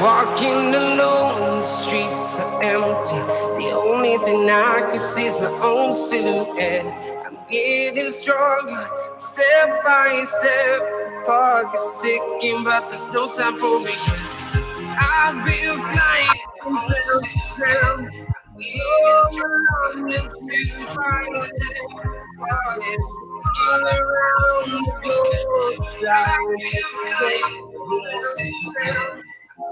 Walking alone, the streets are empty. The only thing I can see is my own silhouette. I'm getting stronger, step by step. The clock is ticking, but there's no time for regrets. I've been flying from ground to ground. London to Paris, all around the globe. I've been flying from ground to ground.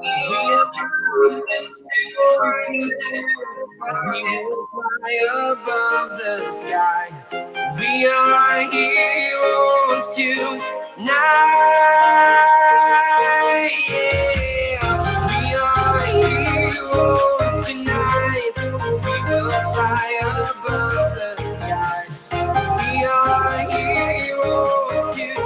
We will fly above the sky. We are heroes tonight. Yeah. We are heroes tonight. We will fly above the sky. We are heroes tonight.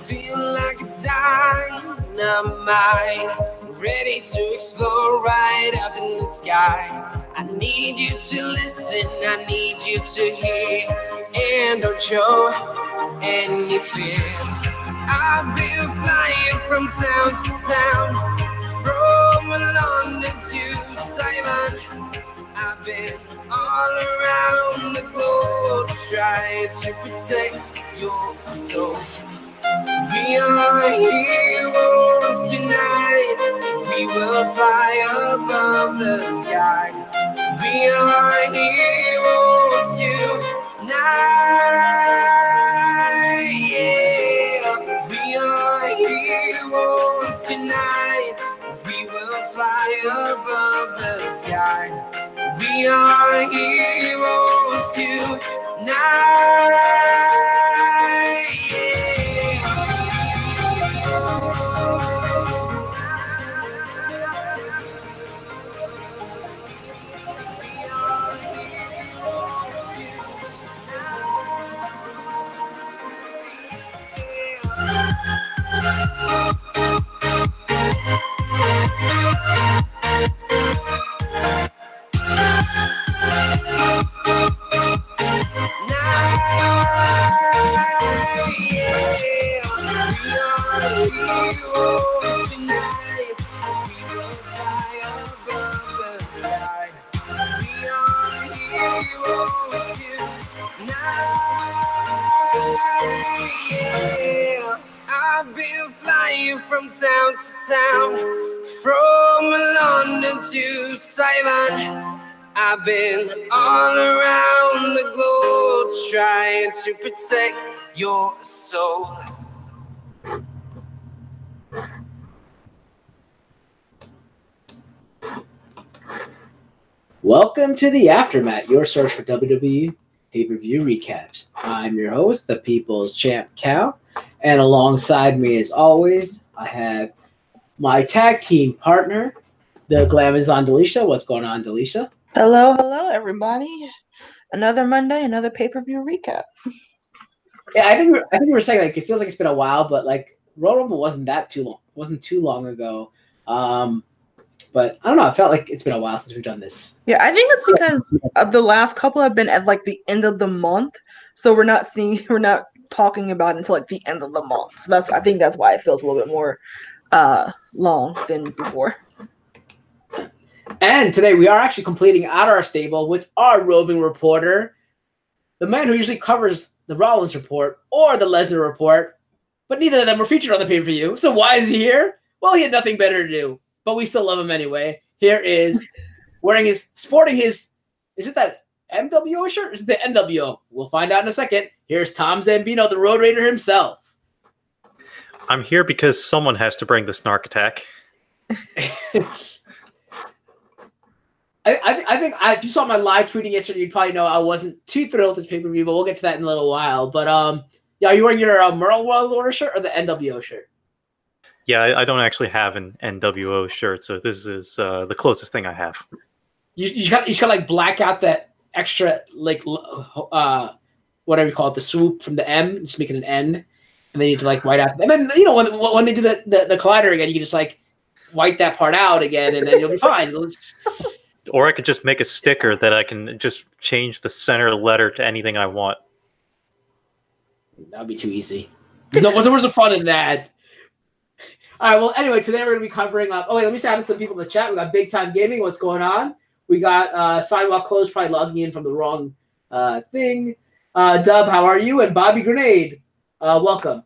Feel like a dynamite, ready to explode right up in the sky. I need you to listen, I need you to hear, and don't show any fear. I've been flying from town to town, from London to Taiwan. I've been all around the globe trying to protect your soul. We are heroes tonight. We will fly above the sky. We are heroes tonight. Yeah. We are heroes tonight. We will fly above the sky. We are heroes tonight. Yeah. I've been flying from town to town, from London to Taiwan. I've been all around the globe trying to protect your soul. Welcome to the AfterMat, your source for WWE pay-per-view recaps. I'm your host, the People's Champ Cal, and alongside me, as always, I have my tag team partner, the Glamazon Delisha. What's going on, Delisha? Hello, everybody. Another Monday, another pay-per-view recap. Yeah, I think we were saying, like, it feels like it's been a while, but like Royal Rumble wasn't too long ago. But I don't know. I felt like it's been a while since we've done this. Yeah, I think it's because the last couple have been at like the end of the month, so we're not talking about it until like the end of the month. So I think that's why it feels a little bit more long than before. And today we are actually completing out our stable with our roving reporter, the man who usually covers the Rollins report or the Lesnar report, but neither of them were featured on the pay-per-view. So why is he here? Well, he had nothing better to do, but we still love him anyway. Here is sporting his, is it that MWO shirt? Is it the NWO? We'll find out in a second. Here's Tom Zambino, the Road Raider himself. I'm here because someone has to bring the snark attack. I think if you saw my live tweeting yesterday, you'd probably know I wasn't too thrilled with this pay-per-view, but we'll get to that in a little while. But yeah, are you wearing your Merle World Order shirt or the NWO shirt? Yeah, I don't actually have an NWO shirt, so this is the closest thing I have. You got like black out that extra like whatever you call it, the swoop from the M, just making an N, and then you need to like white out. And then when they do the collider again, you can just like white that part out again, and then you'll be fine. Or I could just make a sticker that I can just change the center letter to anything I want. That'd be too easy. What's the fun in that? All right. Well, anyway, today we're going to be covering. Oh wait, let me say hi to some people in the chat. We got Big Time Gaming. What's going on? We got Sidewalk Close, probably logging in from the wrong thing. Dub, how are you? And Bobby Grenade, welcome.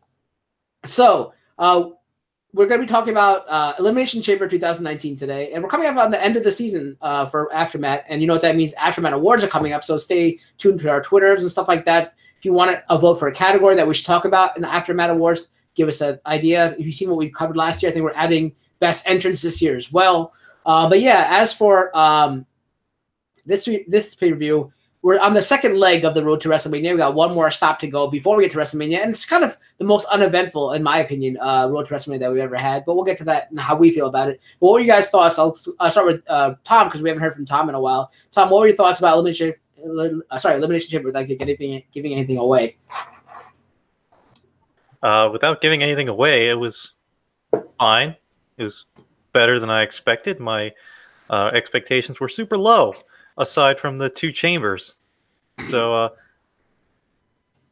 So we're going to be talking about Elimination Chamber 2019 today, and we're coming up on the end of the season for AfterMat, and you know what that means. AfterMat awards are coming up, so stay tuned to our Twitters and stuff like that. If you want a vote for a category that we should talk about in the AfterMat awards, give us an idea. If you've seen what we've covered last year, I think we're adding best entrance this year as well. But yeah, as for this pay-per-view, we're on the second leg of the road to WrestleMania. We got one more stop to go before we get to WrestleMania, and it's kind of the most uneventful, in my opinion, road to WrestleMania that we've ever had. But we'll get to that and how we feel about it. But what were you guys' thoughts? I'll start with Tom, because we haven't heard from Tom in a while. Tom, what were your thoughts about Elimination Chamber without giving anything away? Without giving anything away, it was fine. It was better than I expected. My expectations were super low, aside from the two chambers. So,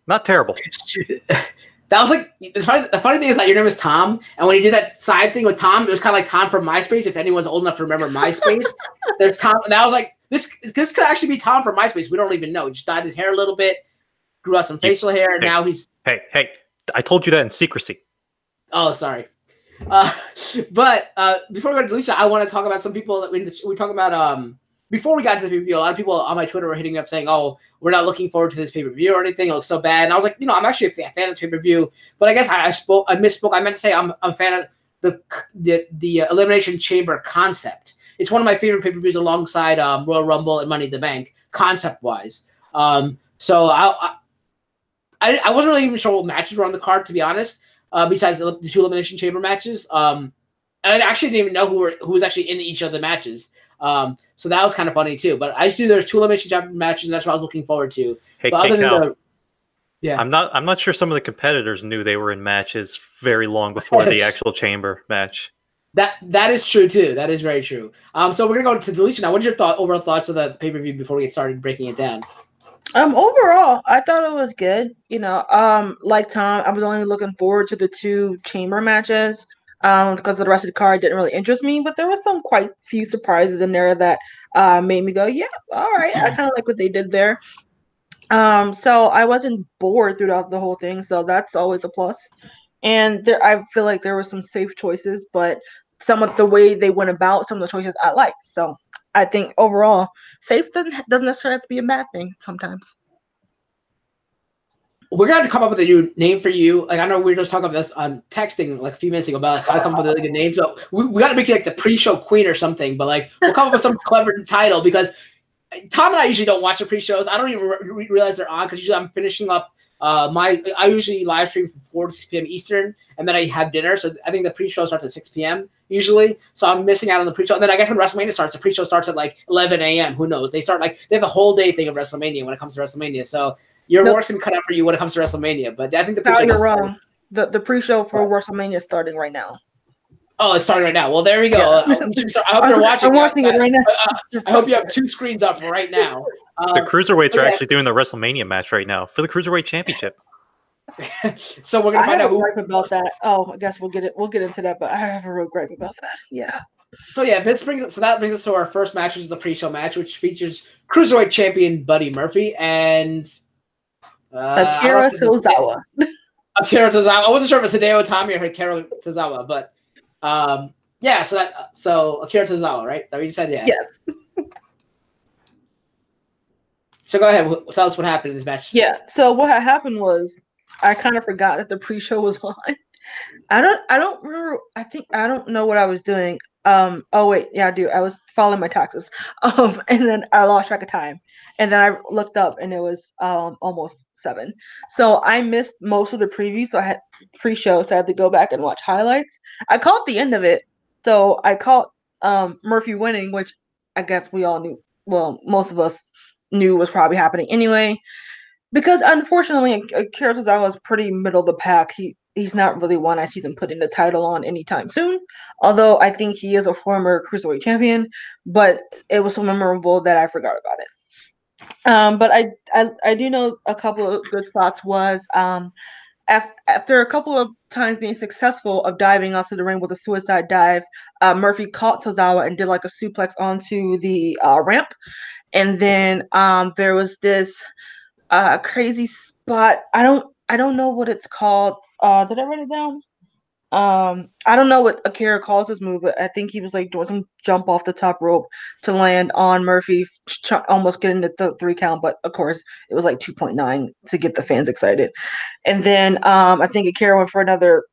not terrible. That was like the funny thing is that your name is Tom, and when you did that side thing with Tom, it was kind of like Tom from MySpace. If anyone's old enough to remember MySpace, there's Tom, and I was like, this could actually be Tom from MySpace. We don't even know. He just dyed his hair a little bit, grew out some facial hair, and now he's. Hey! I told you that in secrecy. Oh, sorry. But before we go to deletion, I want to talk about some people that we talk about. Before we got to the pay-per-view, a lot of people on my Twitter were hitting up saying, "Oh, we're not looking forward to this pay-per-view or anything. It looks so bad." And I was like, I'm actually a fan of this pay-per-view, but I guess I misspoke. I meant to say I'm a fan of the Elimination Chamber concept. It's one of my favorite pay-per-views alongside Royal Rumble and Money in the Bank, concept-wise. So I wasn't really even sure what matches were on the card, to be honest, besides the two Elimination Chamber matches. And I actually didn't even know who was actually in each of the matches. So that was kind of funny, too. But I just knew there were two Elimination Chamber matches, and that's what I was looking forward to. Hey, Cal, yeah. I'm not sure some of the competitors knew they were in matches very long before the actual Chamber match. That is true, too. That is very true. So we're going to go to deletion now. What are your overall thoughts of the pay-per-view before we get started breaking it down? Overall, I thought it was good. Like Tom, I was only looking forward to the two chamber matches because the rest of the card didn't really interest me. But there was some quite few surprises in there that made me go, yeah, all right. I kind of like what they did there. So I wasn't bored throughout the whole thing, so that's always a plus. And I feel like there were some safe choices, but some of the way they went about some of the choices I liked. So I think overall, safe doesn't necessarily have to be a bad thing sometimes. We're going to have to come up with a new name for you. Like, I know we were just talking about this on texting like a few minutes ago about how to come up with a really good name. So we got to make you like the pre-show queen or something. But like, we'll come up with some clever title because Tom and I usually don't watch the pre-shows. I don't even realize they're on because usually I'm finishing up I usually live stream from 4 to 6 p.m. Eastern, and then I have dinner. So I think the pre-show starts at 6 p.m. usually. So I'm missing out on the pre-show. And then I guess when WrestleMania starts, the pre-show starts at like 11 a.m. Who knows? They have a whole day thing of WrestleMania when it comes to WrestleMania. So your work's going to cut out for you when it comes to WrestleMania. But I think the pre-show you're wrong. The pre-show for WrestleMania is starting right now. Oh, it's starting right now. Well, there we go. Yeah. I hope you're watching. I'm watching it right now. I hope you have 2 screens up right now. The cruiserweights are actually doing the WrestleMania match right now for the Cruiserweight Championship. So we're gonna find out who about that. Oh, I guess we'll get into that, but I have a real gripe about that. Yeah. So yeah, that brings us to our first match, which is the pre-show match, which features Cruiserweight Champion Buddy Murphy and Akira Tozawa. Akira Tozawa. I wasn't sure if it's Hideo Itami or Akira Tozawa, but yeah. So Akira Tozawa, right? Is that what you said? Yeah. Yes. So go ahead. Tell us what happened in this match. Yeah. So what had happened was I kind of forgot that the pre-show was on. I don't remember. I don't know what I was doing. Oh wait, yeah, I do. I was filing my taxes. And then I lost track of time. And then I looked up and it was almost 7. So I missed most of the preview. So I had pre-show, so I had to go back and watch highlights. I caught the end of it. So I caught Murphy winning, which I guess we all knew. Well, most of us knew was probably happening anyway. Because unfortunately, Akira Tozawa was pretty middle of the pack. he's not really one I see them putting the title on anytime soon. Although I think he is a former cruiserweight champion, but it was so memorable that I forgot about it. But I do know a couple of good spots was after a couple of times being successful of diving onto the ring with a suicide dive, Murphy caught Tozawa and did like a suplex onto the ramp. And then there was this crazy spot. I don't know what it's called. Did I write it down? I don't know what Akira calls his move, but I think he was like doing some jump off the top rope to land on Murphy, almost getting the 3 count. But of course, it was like 2.9 to get the fans excited. And then I think Akira went for another.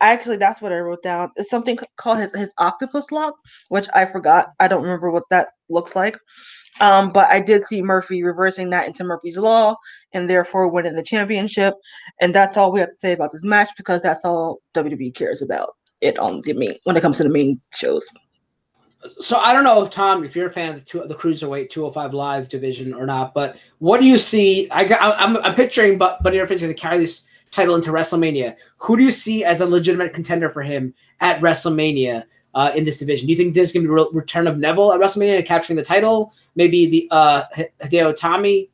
Actually, that's what I wrote down. It's something called his octopus lock, which I forgot. I don't remember what that looks like. But I did see Murphy reversing that into Murphy's Law and therefore winning the championship. And that's all we have to say about this match because that's all WWE cares about it on the main when it comes to the main shows. So I don't know, Tom, if you're a fan of the Cruiserweight 205 Live division or not, but what do you see? I'm picturing Buddy Murphy's going to carry this title into WrestleMania. Who do you see as a legitimate contender for him at WrestleMania? In this division, do you think there's going to be a return of Neville at WrestleMania capturing the title? Maybe the Hideo Itami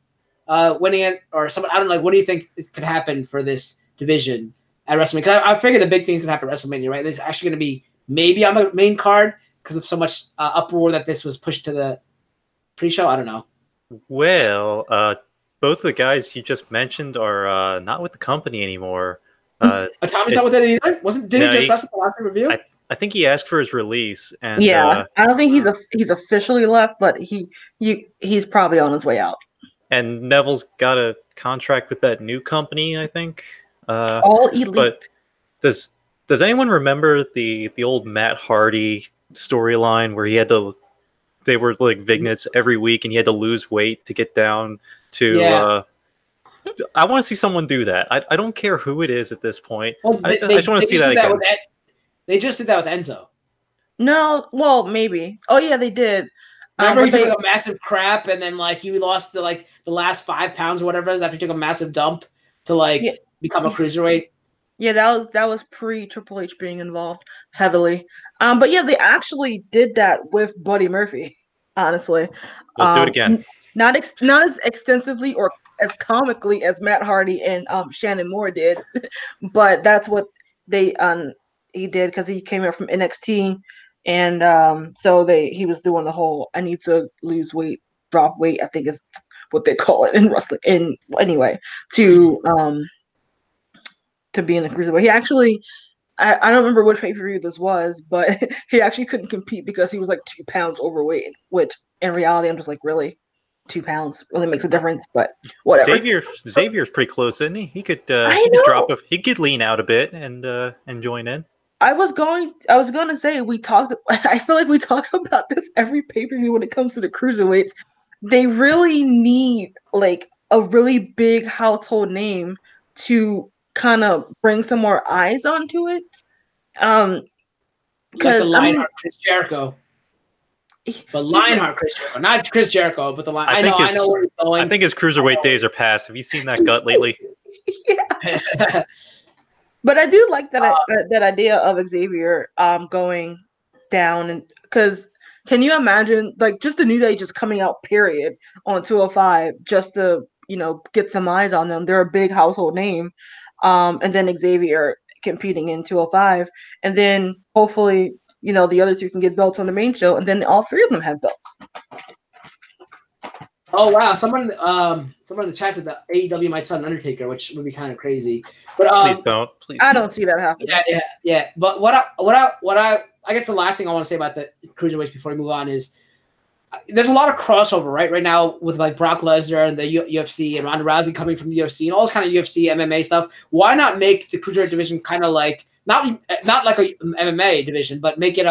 winning it, or someone? I don't know. Like, what do you think could happen for this division at WrestleMania? Because I figure the big thing's going to happen at WrestleMania, right? There's actually going to be maybe on the main card because of so much uproar that this was pushed to the pre-show. I don't know. Well, both the guys you just mentioned are not with the company anymore. Itami's not with it either. Did he just wrestle the last review? I think he asked for his release, and I don't think he's officially left, but he's probably on his way out. And Neville's got a contract with that new company, I think. All Elite. But does anyone remember the old Matt Hardy storyline where they were like vignettes every week, and he had to lose weight to get down to. Yeah. I want to see someone do that. I don't care who it is at this point. Well, I just want to see that again. They just did that with Enzo. No, well, maybe. Oh yeah, they did. Remember he took a massive crap and then like he lost the last 5 pounds or whatever it is after he took a massive dump to become a cruiserweight. Yeah, that was pre Triple H being involved heavily. But yeah, they actually did that with Buddy Murphy. Honestly, we'll do it again. Not as extensively or as comically as Matt Hardy and Shannon Moore did, but that's what he did because he came out from NXT, and so he was doing the whole I need to lose weight, drop weight, I think is what they call it in wrestling. In anyway, to be in the cruiserweight. He actually, I don't remember which pay-per-view this was, but he actually couldn't compete because he was like 2 pounds overweight. Which in reality, I'm just like, really, 2 pounds really makes a difference, but whatever. Xavier's pretty close, isn't he? He could he could lean out a bit and join in. I was going to say I feel like we talk about this every pay-per-view when it comes to the cruiserweights. They really need like a really big household name to kind of bring some more eyes onto it. Like the Lionheart Chris Jericho. But Lionheart Chris Jericho, not Chris Jericho, but the Lionheart. I know where he's going. I think his cruiserweight days are past. Have you seen that gut lately? Yeah. But I do like that idea of Xavier going down, and because can you imagine like just the New Day just coming out period on 205 just to get some eyes on them? They're a big household name, and then Xavier competing in 205, and then hopefully the other two can get belts on the main show, and then all 3 of them have belts. Oh wow! Someone in the chat said that AEW might sign Undertaker, which would be kind of crazy. But please don't. I don't see that happening. Yeah. But what I guess the last thing I want to say about the cruiserweights before we move on is there's a lot of crossover right now with like Brock Lesnar and the UFC and Ronda Rousey coming from the UFC and all this kind of UFC MMA stuff. Why not make the cruiserweight division kind of like not like a MMA division, but make it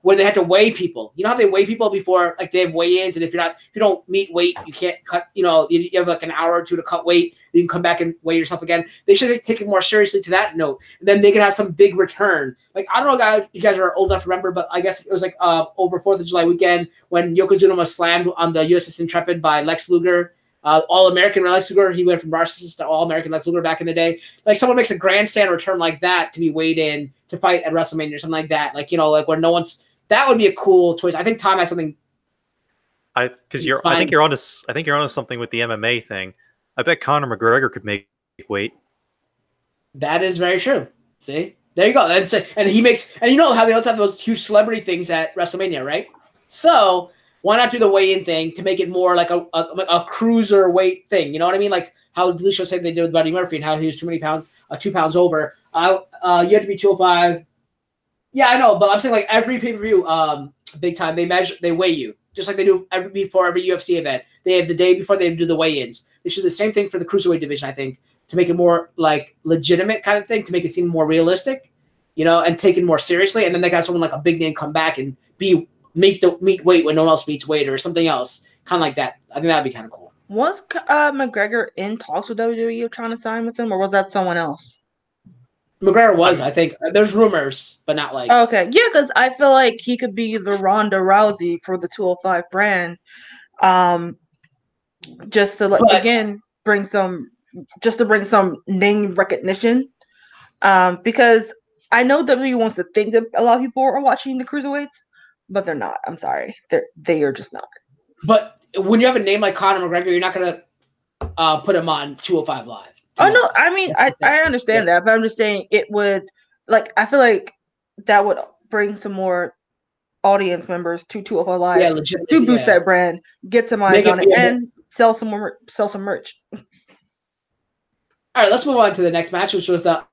where they have to weigh people. You know how they weigh people before, like they have weigh-ins, and if you don't meet weight, you can't cut. You have like an hour or two to cut weight. You can come back and weigh yourself again. They should take it more seriously to that note, and then they can have some big return. Like I don't know, guys, you guys are old enough to remember, but I guess it was like over 4th of July weekend when Yokozuna was slammed on the USS Intrepid by Lex Luger All-American Lex Luger. He went from narcissist to All-American Lex Luger back in the day. Like someone makes a grandstand return like that to be weighed in to fight at WrestleMania or something like that. Like, you know, like where no one's that would be a cool choice. I think Tom has something. I think you're onto something with the MMA thing. I bet Conor McGregor could make weight. That is very true. See? There you go. And he makes, and you know how they all have those huge celebrity things at WrestleMania, right? So why not do the weigh-in thing to make it more like a cruiserweight thing? You know what I mean? Like how Delicia said they did with Buddy Murphy and how he was 2 pounds over. You have to be 205. Yeah, I know, but I'm saying like every pay-per-view, big time, they weigh you just like they do before every UFC event. They have the day before they do the weigh-ins. They should do the same thing for the cruiserweight division, I think, to make it more like legitimate kind of thing, to make it seem more realistic, you know, and taken more seriously. And then they got someone like a big name come back and meet weight when no one else meets weight or something else, kind of like that. I think that'd be kind of cool. Was McGregor in talks with WWE trying to sign with him, or was that someone else? McGregor was, I think. There's rumors, but not like. Okay, yeah, because I feel like he could be the Ronda Rousey for the 205 brand, just to bring some name recognition, because I know WWE wants to think that a lot of people are watching the cruiserweights, but they're not. I'm sorry, they are just not. But when you have a name like Conor McGregor, you're not gonna put him on 205 Live. Oh no, I mean I understand that, but I'm just saying it would, like, I feel like that would bring some more audience members to 205 Live to boost that brand, get some eyes on it, and sell some merch. All right, let's move on to the next match, which was up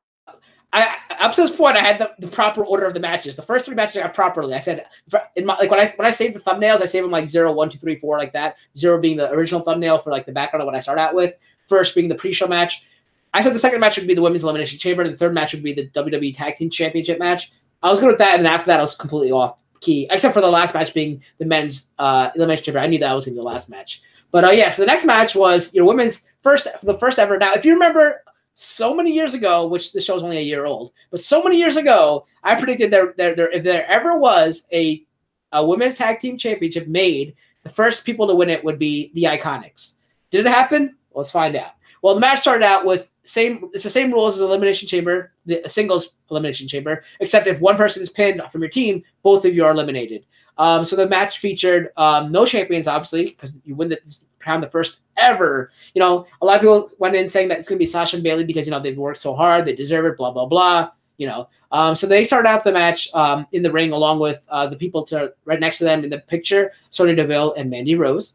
to this point I had the proper order of the matches. The first 3 matches I got properly. I said when I saved the thumbnails, I saved them like 0, 1, 2, 3, 4 like that. 0 being the original thumbnail for like the background of what I start out with. First being the pre-show match. I said the second match would be the Women's Elimination Chamber, and the third match would be the WWE Tag Team Championship match. I was good with that, and then after that I was completely off key, except for the last match being the Men's Elimination Chamber. I knew that was going to be the last match. But yeah, so the next match was women's the first ever. Now, if you remember, so many years ago, which the show is only a year old, but so many years ago, I predicted if there ever was a Women's Tag Team Championship made, the first people to win it would be the Iconics. Did it happen? Let's find out. Well, the match started out with it's the same rules as Elimination Chamber, the singles Elimination Chamber, except if one person is pinned from your team, both of you are eliminated. So the match featured no champions, obviously, because you win crown the first ever. You know, a lot of people went in saying that it's going to be Sasha and Bayley because, you know, they've worked so hard, they deserve it, blah, blah, blah. You know, so they started out the match in the ring along with the people right next to them in the picture, Sonya Deville and Mandy Rose.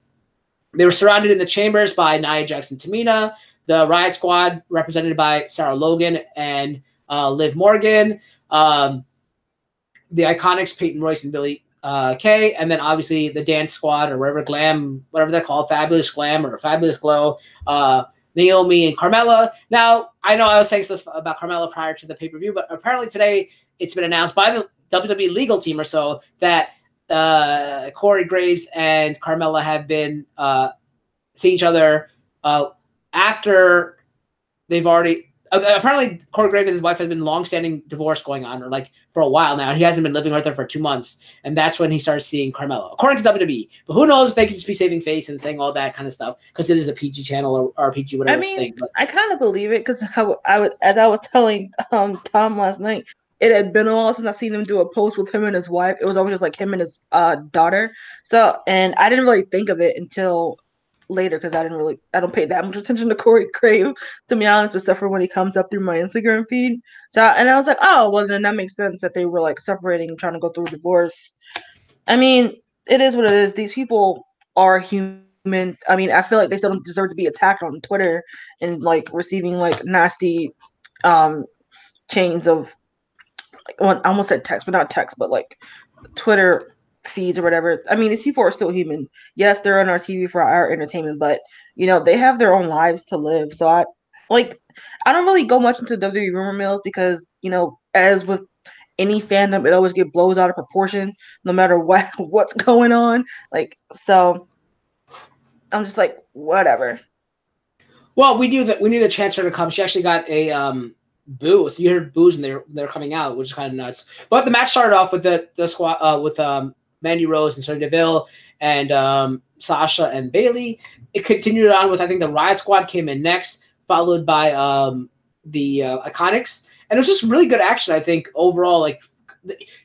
They were surrounded in the chambers by Nia Jackson Tamina, the Riot Squad represented by Sarah Logan and Liv Morgan, the Iconics, Peyton Royce and Billy Kay, and then obviously the Dance Squad or whatever they're called, Fabulous Glam or Fabulous Glow, Naomi and Carmella. Now, I know I was saying stuff about Carmella prior to the pay-per-view, but apparently today it's been announced by the WWE legal team or so that Corey Graves and Carmella have been seeing each other after they've already apparently Corey Graves and his wife have been long-standing divorce going on, or like for a while now. He hasn't been living with her for 2 months, and that's when he started seeing Carmella, according to WWE. But who knows if they could just be saving face and saying all that kind of stuff because it is a PG channel or RPG, whatever. I mean, I kind of believe it because as I was telling Tom last night, it had been a while since I seen him do a post with him and his wife. It was always just like him and his daughter. So, and I didn't really think of it until later because I don't pay that much attention to Corey Graves, to be honest, except for when he comes up through my Instagram feed. So, and I was like, oh, well, then that makes sense that they were like separating, trying to go through a divorce. I mean, it is what it is. These people are human. I mean, I feel like they still don't deserve to be attacked on Twitter and like receiving like nasty chains of, well, I almost said text, but not text, but like Twitter feeds or whatever. I mean, these people are still human. Yes, they're on our TV for our entertainment, but you know, they have their own lives to live. So I don't really go much into WWE rumor mills because, you know, as with any fandom, it always blows out of proportion no matter what's going on. Like, so I'm just like, whatever. Well, we knew the chance for her to come. She actually got a boo. So you heard boos and they're coming out, which is kind of nuts. But the match started off with the squad with Mandy Rose and Sonya Deville and Sasha and Bayley. it continued on with, I think the Riot Squad came in next, followed by the Iconics. And it was just really good action, I think, overall. Like,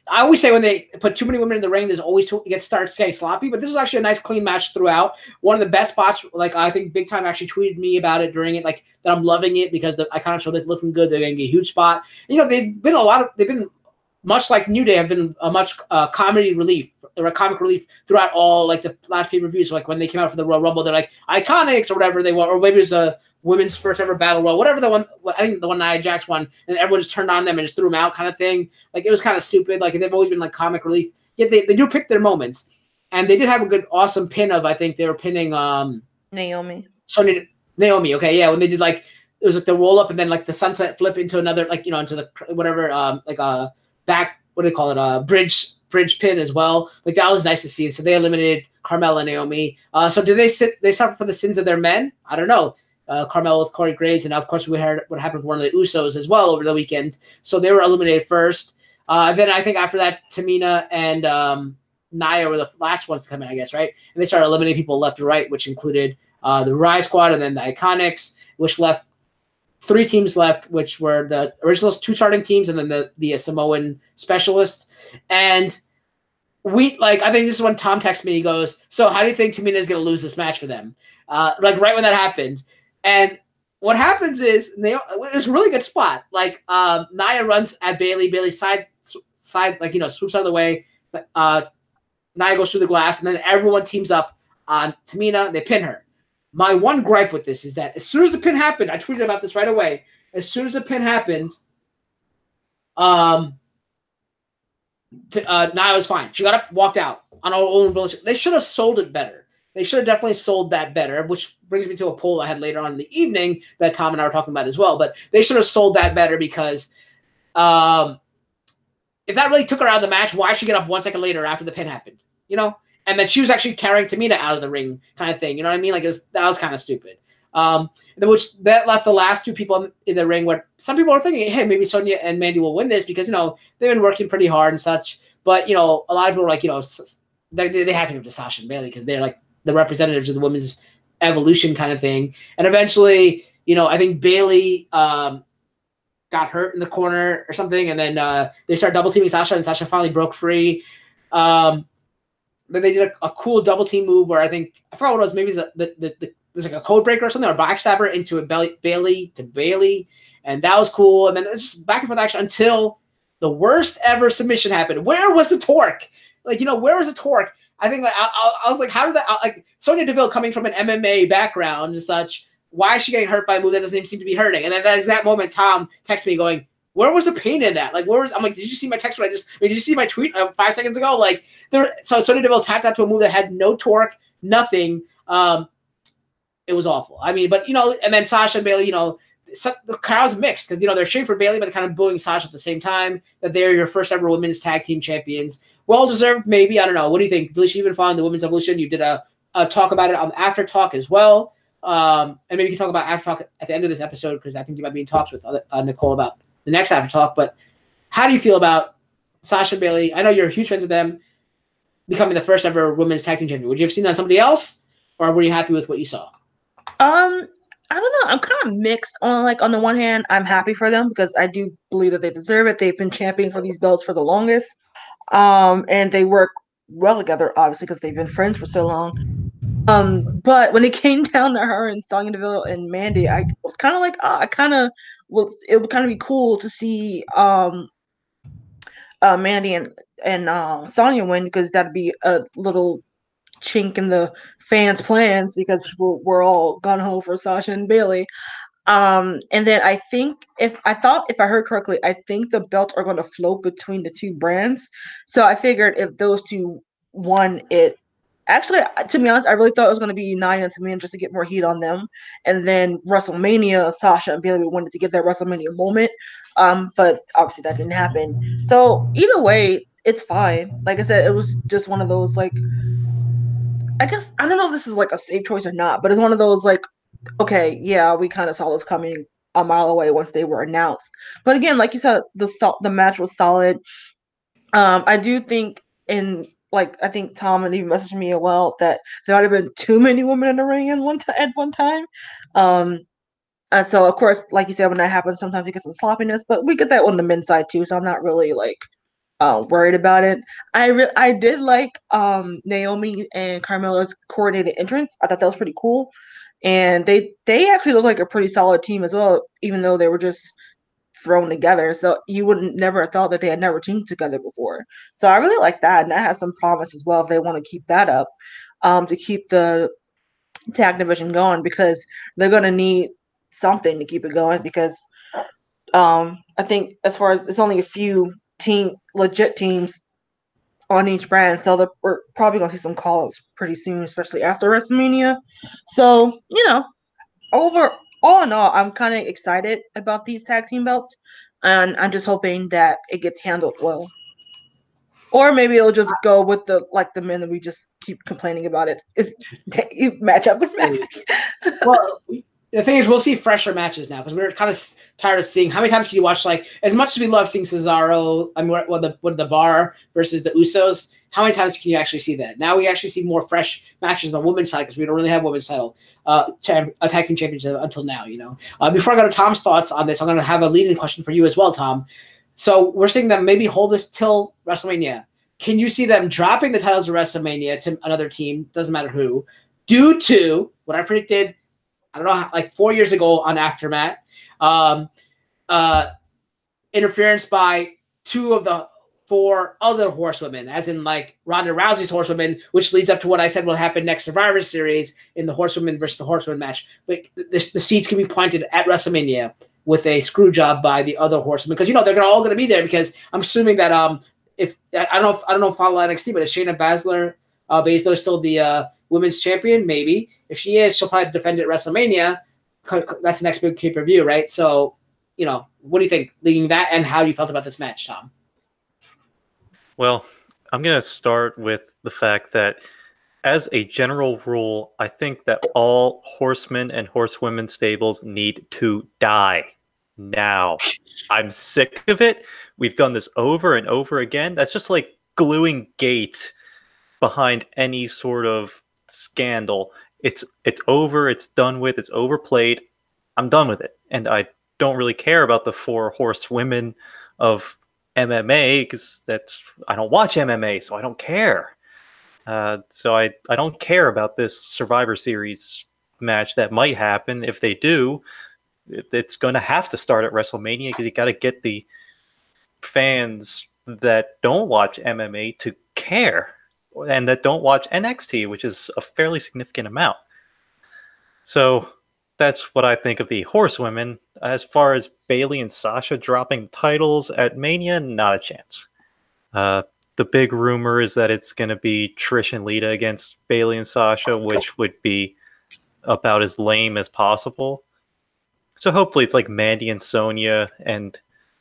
I always say when they put too many women in the ring, there's always it starts getting sloppy. But this was actually a nice, clean match throughout. One of the best spots. Like, I think Big Time actually tweeted me about it during it, like that I'm loving it because the Iconics are looking good. They're going to get a huge spot. And, you know, they've been much like New Day, have been a much comedy relief or a comic relief throughout all like the last pay-per-views. So, like when they came out for the Royal Rumble, they're like Iconics or whatever they want, or maybe it was the women's first ever battle royal, whatever the one, I think the one Nia Jax won, and everyone just turned on them and just threw them out kind of thing. Like, it was kind of stupid. Like, they've always been like comic relief. Yet they do pick their moments. And they did have a good, awesome pin of, I think they were pinning Naomi. Naomi, okay, yeah, when they did like, it was like the roll up and then like the sunset flip into another, like, you know, into the whatever, like a back, what do they call it, bridge pin as well. Like, that was nice to see. So they eliminated Carmella and Naomi. So do they suffer for the sins of their men? I don't know. Carmella with Corey Graves, and of course we heard what happened with one of the Usos as well over the weekend. So they were eliminated first. Then I think after that, Tamina and Nia were the last ones to come in, I guess, right? And they started eliminating people left and right, which included the Riot Squad and then the Iconics, which left 3 teams left, which were the original 2 starting teams and then the Samoan specialists. And I think this is when Tom texts me. He goes, "So how do you think Tamina is going to lose this match for them?" Like right when that happened. And what happens is it was a really good spot. Like Nia runs at Bayley. Bayley side, like, you know, swoops out of the way. Nia goes through the glass, and then everyone teams up on Tamina. And they pin her. My one gripe with this is that as soon as the pin happened, I tweeted about this right away. As soon as the pin happened, Nia was fine. She got up, walked out on her own volition. They should have sold it better. They should have definitely sold that better, which brings me to a poll I had later on in the evening that Tom and I were talking about as well. But they should have sold that better because if that really took her out of the match, why she get up 1 second later after the pin happened? You know? And then she was actually carrying Tamina out of the ring kind of thing. You know what I mean? Like, that was kind of stupid. Which that left the last 2 people in the ring where some people are thinking, hey, maybe Sonya and Mandy will win this because, you know, they've been working pretty hard and such. But, you know, a lot of people were like, you know, they have to give to Sasha and Bayley because they're like the representatives of the women's evolution kind of thing. And eventually, you know, I think Bayley got hurt in the corner or something, and then they started double teaming Sasha, and Sasha finally broke free. Then they did a cool double team move where I forgot what it was. Maybe there's like a code breaker or something, or a backstabber into a Bayley to Bayley, and that was cool. And then it was just back and forth action until the worst ever submission happened. Where was the torque? Like, you know, where was the torque? I think like I was like, how did that, like, Sonya Deville coming from an MMA background and such, why is she getting hurt by a move that doesn't even seem to be hurting? And then that exact moment, Tom texts me going, where was the pain in that? Like, I'm like, did you see my text? Did you see my tweet 5 seconds ago? Like, so Sonya Deville tapped out to a move that had no torque, nothing. It was awful. I mean, but, you know, and then Sasha and Bayley, you know, the crowd's mixed because, you know, they're cheering for Bayley, but they're kind of booing Sasha at the same time, that they're your first ever women's tag team champions. Well-deserved, maybe. I don't know. What do you think? Delicia, you've been following the women's evolution. You did a talk about it on After Talk as well. And maybe you can talk about After Talk at the end of this episode because I think you might be in talks with Nicole about the next After Talk. But how do you feel about Sasha and Bayley? I know you're huge fans of them becoming the first ever women's tag team champion. Would you have seen that on somebody else, or were you happy with what you saw? I don't know. I'm kind of mixed on the one hand, I'm happy for them because I do believe that they deserve it. They've been championing for these belts for the longest. And they work well together, obviously, because they've been friends for so long. But when it came down to her and Sonya Deville and Mandy, I was kind of like, it would kind of be cool to see Mandy and Sonya win because that'd be a little chink in the fans' plans because we're all gung-ho for Sasha and Bayley. And then I think if I heard correctly, I think the belts are going to float between the 2 brands. So I figured if those 2 won it, actually, to be honest, I really thought it was going to be Nia and Tamina just to get more heat on them. And then WrestleMania, Sasha and Bayley wanted to get that WrestleMania moment. But obviously that didn't happen. So either way, it's fine. Like I said, it was just one of those, like, I guess, I don't know if this is like a safe choice or not, but it's one of those like, okay, yeah, we kind of saw this coming a mile away once they were announced. But again, like you said, the match was solid. I do think in like I think Tom and even messaged me as well that there might have been too many women in the ring at one time. And so of course, like you said, when that happens, sometimes you get some sloppiness, but we get that on the men's side too. So I'm not really like worried about it. I did like Naomi and Carmella's coordinated entrance. I thought that was pretty cool, and they actually look like a pretty solid team as well, even though they were just thrown together. So you would never have thought that they had never teamed together before. So I really like that, and that has some promise as well if they want to keep that up, to keep the tag division going because they're gonna need something to keep it going because I think as far as it's only a few legit teams on each brand, so we're probably gonna see some call-ups pretty soon, especially after WrestleMania. So all in all, I'm kind of excited about these tag team belts, and I'm just hoping that it gets handled well. Or maybe it'll just go with the men that we just keep complaining about it. Match up with match. Well, the thing is, we'll see fresher matches now because we're kind of tired of seeing. How many times can you watch, like, as much as we love seeing Cesaro, I mean, what the Bar versus the Usos, how many times can you actually see that? Now we actually see more fresh matches on the women's side because we don't really have women's title tag team championship until now, you know. Before I go to Tom's thoughts on this, I'm going to have a leading question for you as well, Tom. So we're seeing them maybe hold this till WrestleMania. Can you see them dropping the titles of WrestleMania to another team, doesn't matter who, due to what I predicted, I don't know, like 4 years ago on AfterMat, interference by 2 of the 4 other horsewomen, as in like Ronda Rousey's horsewomen, which leads up to what I said will happen next Survivor Series in the horsewomen versus the horsewomen match. But the seeds can be planted at WrestleMania with a screw job by the other horsewomen because, you know, they're all going to be there because I'm assuming that if I don't know if follow NXT, but is Shayna Baszler still the women's champion? Maybe. If she is, she'll probably defend it at WrestleMania. That's the next big pay-per-view, right? So, you know, what do you think, leading that, and how you felt about this match, Tom? Well, I'm going to start with the fact that as a general rule, I think that all horsemen and horsewomen stables need to die now. I'm sick of it. We've done this over and over again. That's just like gluing gate behind any sort of scandal. It's over. It's done with. It's overplayed. I'm done with it. And I don't really care about the 4 horsewomen of MMA because I don't watch MMA, so I don't care. So I don't care about this Survivor Series match that might happen. If they do, it's going to have to start at WrestleMania because you got to get the fans that don't watch MMA to care and that don't watch NXT, which is a fairly significant amount. So that's what I think of the horsewomen. As far as Bayley and Sasha dropping titles at Mania, not a chance. The big rumor is that it's going to be Trish and Lita against Bayley and Sasha, which would be about as lame as possible. So hopefully it's like Mandy and Sonya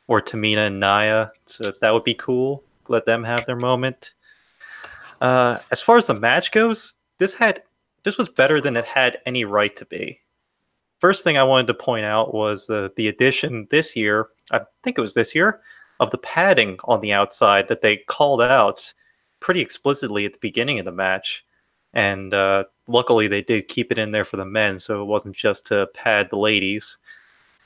or Tamina and Nia. So that would be cool. Let them have their moment. As far as the match goes, this was better than it had any right to be. First thing I wanted to point out was the addition this year, I think it was this year, of the padding on the outside that they called out pretty explicitly at the beginning of the match. And luckily they did keep it in there for the men, so it wasn't just to pad the ladies.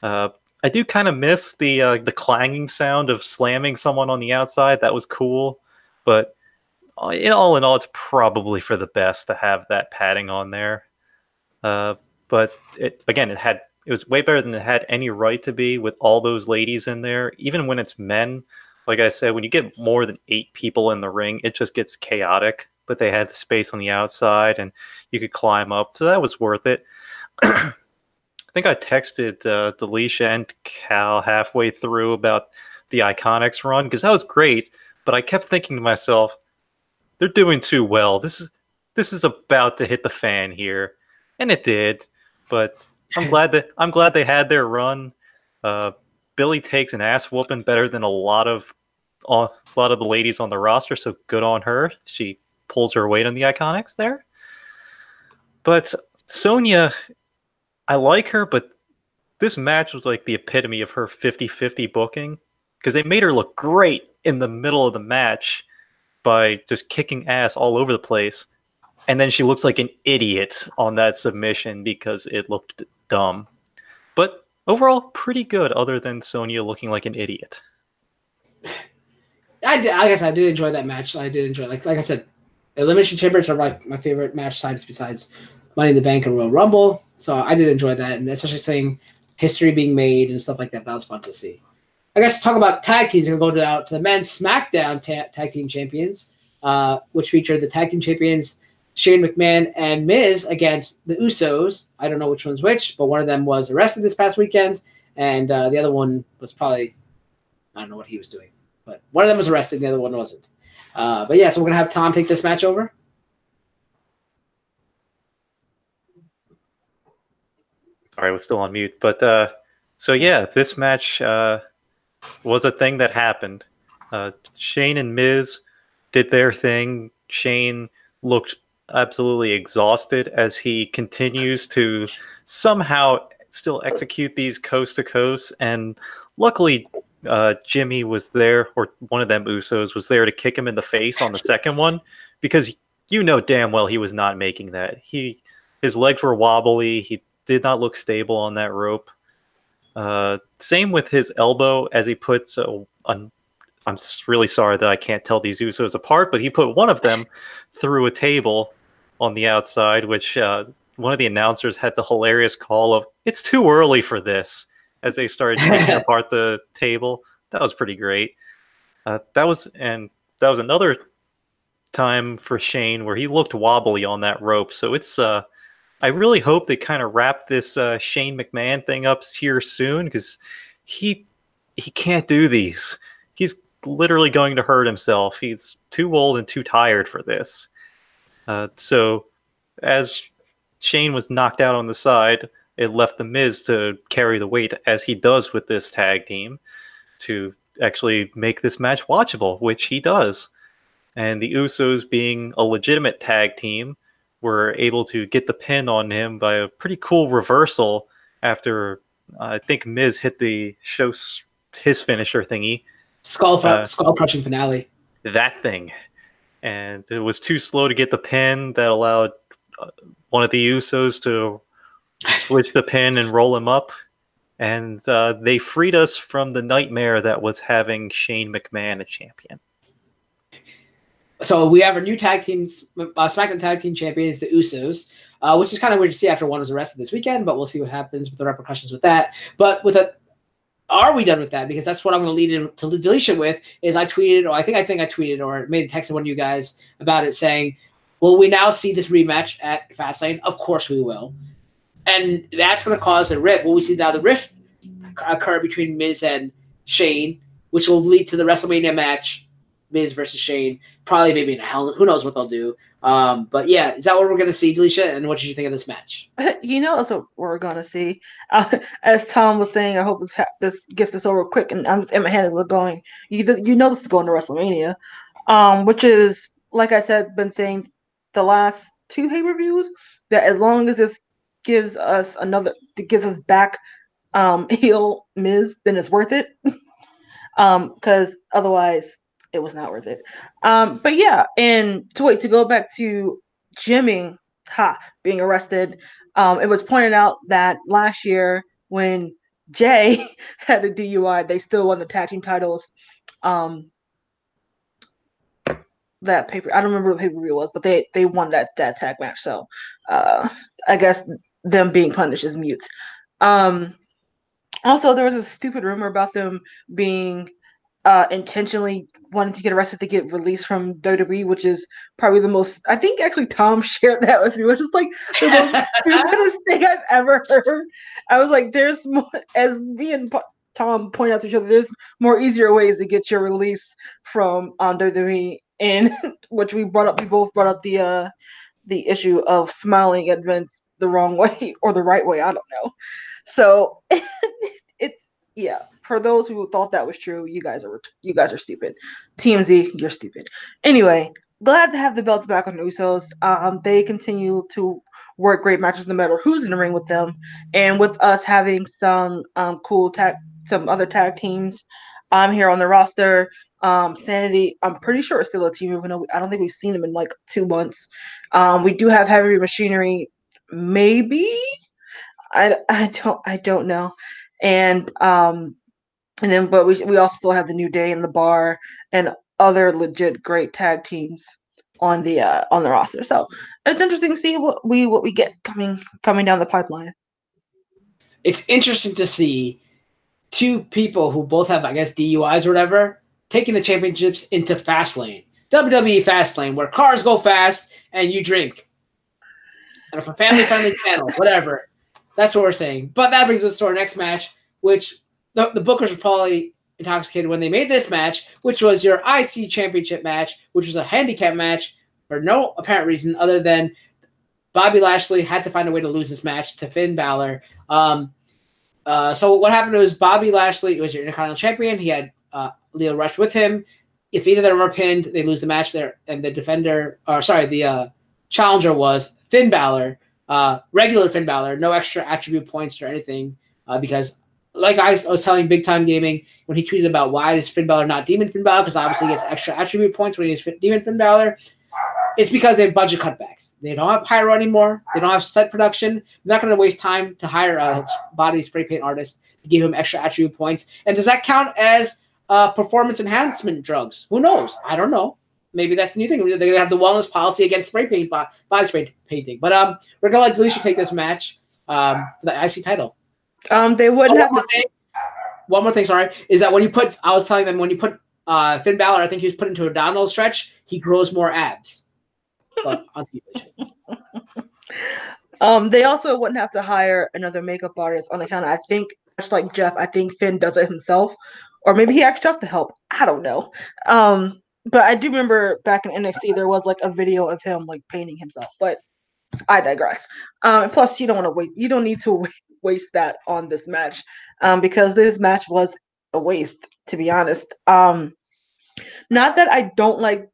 I do kind of miss the clanging sound of slamming someone on the outside. That was cool. But in all, it's probably for the best to have that padding on there. But it was way better than it had any right to be with all those ladies in there. Even when it's men, like I said, when you get more than 8 people in the ring, it just gets chaotic. But they had the space on the outside and you could climb up. So that was worth it. I think I texted Delisha and Cal halfway through about the Iconics run because that was great. But I kept thinking to myself, they're doing too well. This is about to hit the fan here. And it did. But I'm glad they had their run. Billy takes an ass whooping better than a lot of the ladies on the roster, so good on her. She pulls her weight on the Iconics there. But Sonya, I like her, but this match was like the epitome of her 50-50 booking because they made her look great in the middle of the match, by just kicking ass all over the place. And then she looks like an idiot on that submission because it looked dumb. But overall, pretty good, other than Sonya looking like an idiot. I guess I did enjoy that match. I did enjoy, like I said, Elimination Chambers are like my favorite match sides besides Money in the Bank and Royal Rumble. So I did enjoy that, and especially seeing history being made and stuff like that. That was fun to see. I guess to talk about tag teams, we're going to go out to the men's SmackDown tag team champions, which featured the tag team champions Shane McMahon and Miz against the Usos. I don't know which one's which, but one of them was arrested this past weekend, and the other one was probably, I don't know what he was doing. But one of them was arrested, the other one wasn't. But yeah, so we're going to have Tom take this match over. Sorry, I was still on mute. But so yeah, this match was a thing that happened. Shane and Miz did their thing. Shane looked absolutely exhausted as he continues to somehow still execute these coast to coast. And luckily, Jimmy was there, or one of them Usos was there to kick him in the face on the second one, because you know damn well he was not making that. His legs were wobbly. He did not look stable on that rope. Same with his elbow as he put. I'm really sorry that I can't tell these Usos apart, but he put one of them through a table on the outside, which one of the announcers had the hilarious call of, "It's too early for this," as they started taking apart the table. That was pretty great. That was another time for Shane where he looked wobbly on that rope. So it's I really hope they kind of wrap this Shane McMahon thing up here soon, because he can't do these. He's literally going to hurt himself. He's too old and too tired for this. So as Shane was knocked out on the side, it left The Miz to carry the weight, as he does with this tag team, to actually make this match watchable, which he does. And the Usos, being a legitimate tag team, were able to get the pin on him by a pretty cool reversal after I think Miz hit his finisher thingy. Skull crushing finale. That thing. And it was too slow to get the pin that allowed one of the Usos to switch the pin and roll him up. And they freed us from the nightmare that was having Shane McMahon a champion. So we have our new tag teams, SmackDown tag team champions, the Usos, which is kind of weird to see after one was arrested this weekend, but we'll see what happens with the repercussions with that. But are we done with that? Because that's what I'm going to lead into deletion with. Is I tweeted, or I think I tweeted or made a text to one of you guys about it, saying, "Will we now see this rematch at Fastlane?" Of course we will, and that's going to cause a rift. Will we see now the rift occur between Miz and Shane, which will lead to the WrestleMania match, Miz versus Shane, probably maybe in a Hell. Who knows what they'll do? But yeah, is that what we're going to see, Delisha? And what did you think of this match? You know, that's what we're going to see. As Tom was saying, I hope this gets this over quick. And I'm just in my head going, you know, this is going to WrestleMania, which is, like I said, been saying the last two pay-per-views, that as long as this gives us back heel Miz, then it's worth it. Because otherwise it was not worth it. But yeah, and to go back to Jimmy being arrested, it was pointed out that last year when Jay had a DUI, they still won the tag team titles. That paper, I don't remember what pay-per-view it was, but they won that tag match. So I guess them being punished is mute. Also, there was a stupid rumor about them being intentionally wanting to get arrested to get released from WWE, which is probably the most, I think actually Tom shared that with me, which is like the most stupidest thing I've ever heard. I was like, there's more, as me and Tom point out to each other, there's more easier ways to get your release from WWE, and which we both brought up the issue of smiling at Vince the wrong way or the right way, I don't know. So it's, yeah, for those who thought that was true, you guys are stupid. TMZ, you're stupid. Anyway, glad to have the belts back on the Usos. They continue to work great matches no matter who's in the ring with them, and with us having some some other tag teams here on the roster. Sanity, I'm pretty sure it's still a team, even though I don't think we've seen them in like 2 months. We do have Heavy Machinery, maybe. I don't know. And then but we also still have the New Day and the Bar and other legit great tag teams on the roster. So it's interesting to see what we get coming down the pipeline. It's interesting to see two people who both have, I guess, DUIs or whatever, taking the championships into Fastlane. WWE Fastlane, where cars go fast and you drink. And if a family-friendly channel, whatever. That's what we're saying. But that brings us to our next match, which the bookers were probably intoxicated when they made this match, which was your IC Championship match, which was a handicap match for no apparent reason other than Bobby Lashley had to find a way to lose this match to Finn Balor. So what happened was Bobby Lashley was your Intercontinental Champion. He had Leo Rush with him. If either of them were pinned, they lose the match there. And the challenger was Finn Balor, regular Finn Balor, no extra attribute points or anything, because like I was telling Big Time Gaming when he tweeted about why is Finn Balor not Demon Finn Balor, because obviously he gets extra attribute points when he's Demon Finn Balor. It's because they have budget cutbacks. They don't have pyro anymore. They don't have set production. They're not going to waste time to hire a body spray paint artist to give him extra attribute points. And does that count as performance enhancement drugs? Who knows? I don't know. Maybe that's the new thing. They're going to have the wellness policy against spray paint, body spray painting. But we're going to let Delisha take this match for the IC title. They wouldn't have to. One more thing, sorry, is that when you put, I was telling them when you put Finn Balor, I think he was put into a downhill stretch, he grows more abs. But on they also wouldn't have to hire another makeup artist on account of, I think, much like Jeff, I think Finn does it himself. Or maybe he asked Jeff to help. I don't know. But I do remember back in NXT there was like a video of him like painting himself. But I digress. Plus you don't need to waste that on this match. Because this match was a waste, to be honest. Not that I don't like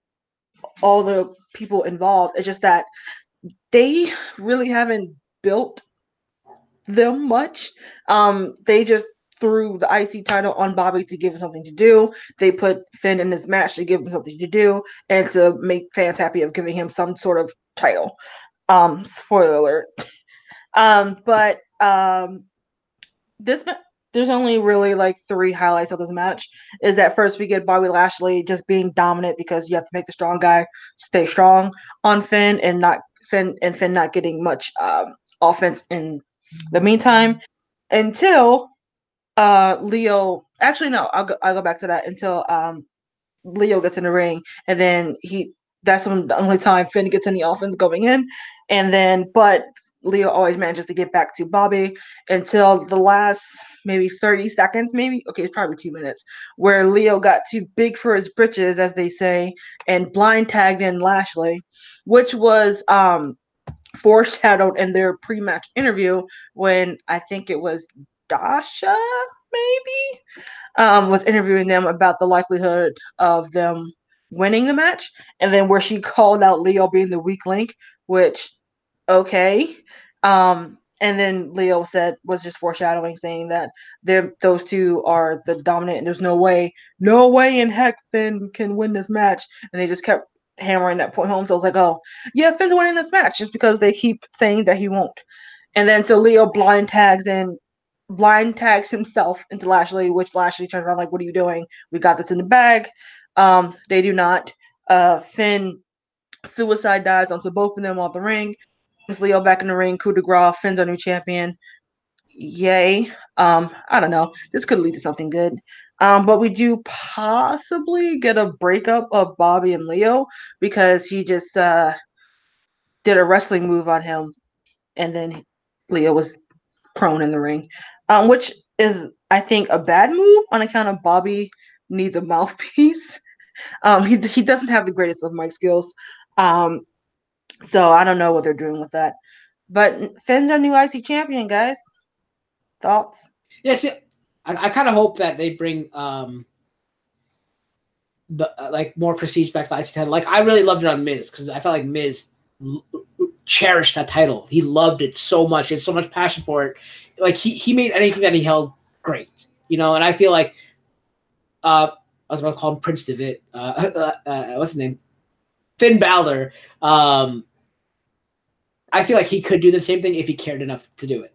all the people involved. It's just that they really haven't built them much. They just threw the IC title on Bobby to give him something to do. They put Finn in this match to give him something to do and to make fans happy of giving him some sort of title. Spoiler alert. But this there's only really like 3 highlights of this match. Is that first we get Bobby Lashley just being dominant because you have to make the strong guy stay strong on Finn and Finn not getting much offense in the meantime until Leo. Actually, no, I'll go back to that until Leo gets in the ring, and then that's the only time Finn gets any offense going in, and then but Leo always manages to get back to Bobby until the last maybe 30 seconds, okay, it's probably 2 minutes, where Leo got too big for his britches, as they say, and blind tagged in Lashley, which was foreshadowed in their pre-match interview when I think it was Dasha was interviewing them about the likelihood of them winning the match, and then where she called out Leo being the weak link, which okay. And then Leo was just foreshadowing, saying that those two are the dominant, and there's no way in heck Finn can win this match. And they just kept hammering that point home. So I was like, oh yeah, Finn's winning this match just because they keep saying that he won't. And then so Leo blind tags himself into Lashley, which Lashley turns around like, what are you doing? We got this in the bag. They do not. Finn suicide dives onto both of them off the ring. Leo back in the ring, coup de grace, Finn's our new champion. Yay. I don't know. This could lead to something good. But we do possibly get a breakup of Bobby and Leo because he just did a wrestling move on him, and then Leo was prone in the ring, which is, I think, a bad move on account of Bobby needs a mouthpiece. He doesn't have the greatest of mic skills. So I don't know what they're doing with that. But Finn's our new IC champion, guys. Thoughts? Yes, yeah, I kind of hope that they bring like more prestige back to the IC title. Like I really loved it on Miz because I felt like Miz cherished that title. He loved it so much. He had so much passion for it. Like he made anything that he held great, you know. And I feel like I was about to call him Prince Devitt. What's his name? Finn Balor. I feel like he could do the same thing if he cared enough to do it.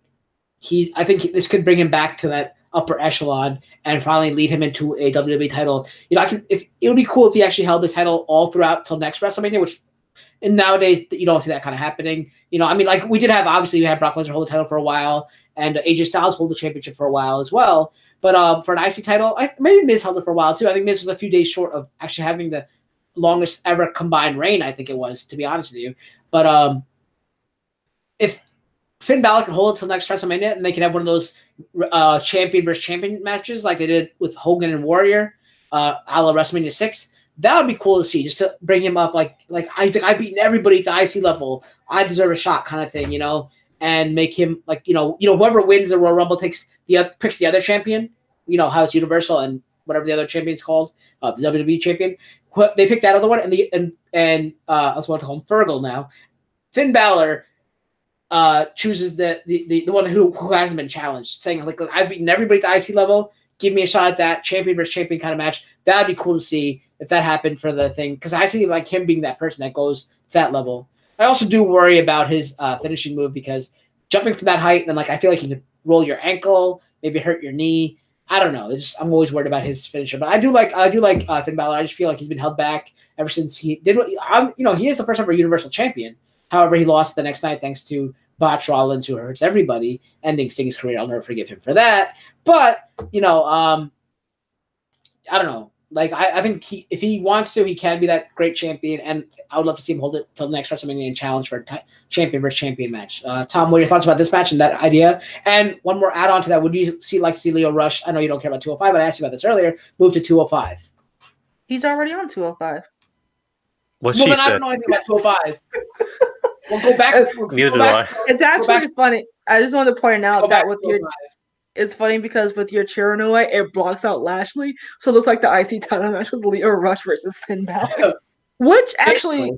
I think this could bring him back to that upper echelon and finally lead him into a WWE title. If it would be cool if he actually held this title all throughout till next WrestleMania, which and nowadays you don't see that kind of happening. Like we had Brock Lesnar hold the title for a while, and AJ Styles hold the championship for a while as well. But for an IC title, maybe Miz held it for a while too. I think Miz was a few days short of actually having the longest ever combined reign. I think it was, to be honest with you. But if Finn Balor can hold it till next WrestleMania, and they can have one of those champion versus champion matches like they did with Hogan and Warrior, a la WrestleMania 6. That would be cool to see, just to bring him up like Isaac. I've beaten everybody at the IC level. I deserve a shot, kind of thing, and make him whoever wins the Royal Rumble picks the other champion. How it's Universal and whatever the other champion's called, the WWE champion. They pick that other one, and I was about to call him Fergal now. Finn Balor chooses the one who hasn't been challenged, saying like I've beaten everybody at the IC level. Give me a shot at that champion versus champion kind of match. That'd be cool to see if that happened for the thing, because I see like him being that person that goes to that level. I also do worry about his finishing move, because jumping from that height, and I feel like you could roll your ankle, maybe hurt your knee. I don't know. I'm always worried about his finisher, but I do like Finn Balor. I just feel like he's been held back ever since he did. He is the first ever Universal Champion. However, he lost the next night thanks to Botch Rollins, who hurts everybody, ending Sting's career. I'll never forgive him for that. But I don't know. I think if he wants to, he can be that great champion, and I would love to see him hold it till the next WrestleMania and challenge for a champion versus champion match. Tom, what are your thoughts about this match and that idea? And one more add-on to that: would you like to see Lio Rush? I know you don't care about 205, but I asked you about this earlier. Move to 205. He's already on 205. What she said. I don't know anything about 205. We'll go back. Neither do I. It's actually funny. I just wanted to point out that with your. It's funny because with your Chirinoi, it blocks out Lashley, so it looks like the IC title match was Lio Rush versus Finn Balor, which actually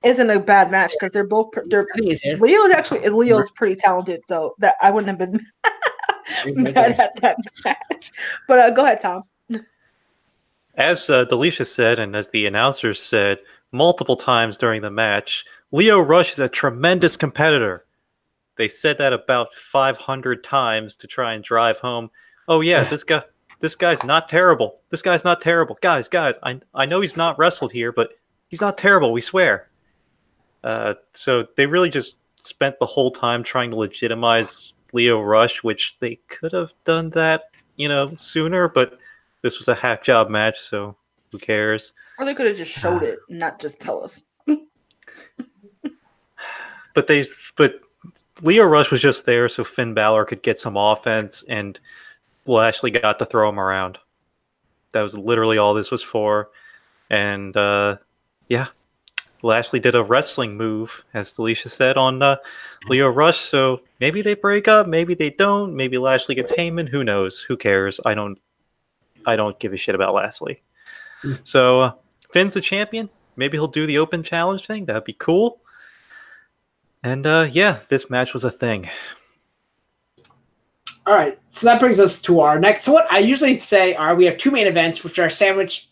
isn't a bad match because they're both. Leo's pretty talented, so that I wouldn't have been mad at that match. But go ahead, Tom. As Delisha said, and as the announcers said multiple times during the match, Lio Rush is a tremendous competitor. They said that about 500 times to try and drive home. Oh yeah, this guy's not terrible. This guy's not terrible. Guys, I know he's not wrestled here, but he's not terrible, we swear. So they really just spent the whole time trying to legitimize Lio Rush, which they could have done that, sooner, but this was a hack job match, so who cares? Or they could have just showed it, not just tell us. But Lio Rush was just there so Finn Balor could get some offense, and Lashley got to throw him around. That was literally all this was for. And, Lashley did a wrestling move, as Delisha said, on Lio Rush. So maybe they break up, maybe they don't. Maybe Lashley gets Heyman. Who knows? Who cares? I don't give a shit about Lashley. So Finn's the champion. Maybe he'll do the open challenge thing. That'd be cool. And, this match was a thing. All right, so that brings us to our next. So what I usually say are we have two main events, which are sandwiched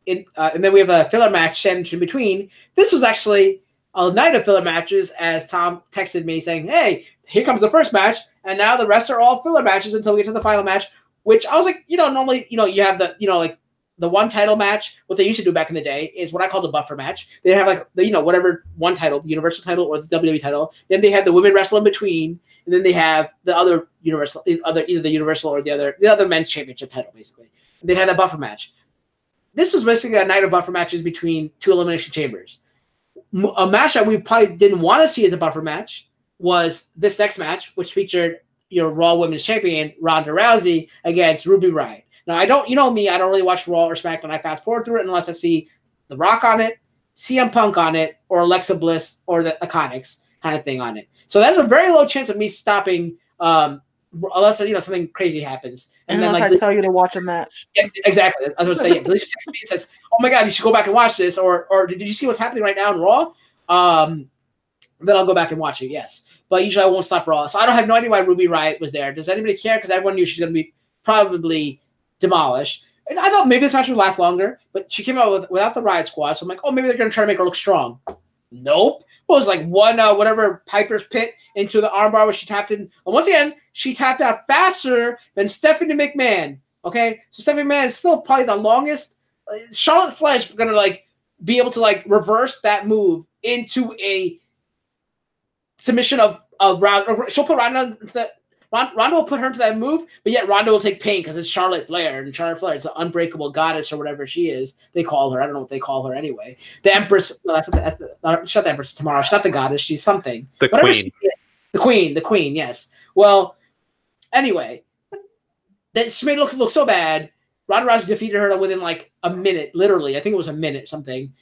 in, and then we have a filler match sandwiched in between. This was actually a night of filler matches, as Tom texted me saying, hey, here comes the first match, and now the rest are all filler matches until we get to the final match, which I was like, normally, you have the, the one title match. What they used to do back in the day is what I call the buffer match. They have whatever one title, the Universal title or the WWE title. Then they have the women wrestle in between, and then they have the other Universal, either the Universal or the other men's championship title, basically. And they had that buffer match. This was basically a night of buffer matches between two elimination chambers. A match that we probably didn't want to see as a buffer match was this next match, which featured your Raw Women's Champion Ronda Rousey against Ruby Riott. Now, I don't really watch Raw or SmackDown. I fast forward through it unless I see The Rock on it, CM Punk on it, or Alexa Bliss or the Iconics kind of thing on it. So that's a very low chance of me stopping unless something crazy happens. And then I tell you to watch a match. Yeah, exactly. I was going to say, Alicia texts me and says, "Oh my God, you should go back and watch this," or "Did you see what's happening right now in Raw?" Then I'll go back and watch it. Yes, but usually I won't stop Raw. So I have no idea why Ruby Riott was there. Does anybody care? Because everyone knew she's going to be probably demolished. I thought maybe this match would last longer, but she came out without the Riot Squad, so I'm like, oh, maybe they're going to try to make her look strong. Nope. Well, it was like one, whatever, Piper's Pit into the armbar where she tapped in. And once again, she tapped out faster than Stephanie McMahon. Okay? So Stephanie McMahon is still probably the longest. Charlotte Flair is going to, like, be able to, like, reverse that move into a submission of Ronda. She'll put Ronda into that. Ronda will put her into that move, but yet Ronda will take pain because it's Charlotte Flair, and Charlotte Flair is the unbreakable goddess or whatever she is. They call her. I don't know what they call her anyway. The Empress. No, she's not the Empress tomorrow. She's not the goddess. She's something. The Queen. The Queen. Yes. Well, anyway, that she made it look so bad. Ronda Rousey defeated her within like a minute, literally. I think it was a minute something.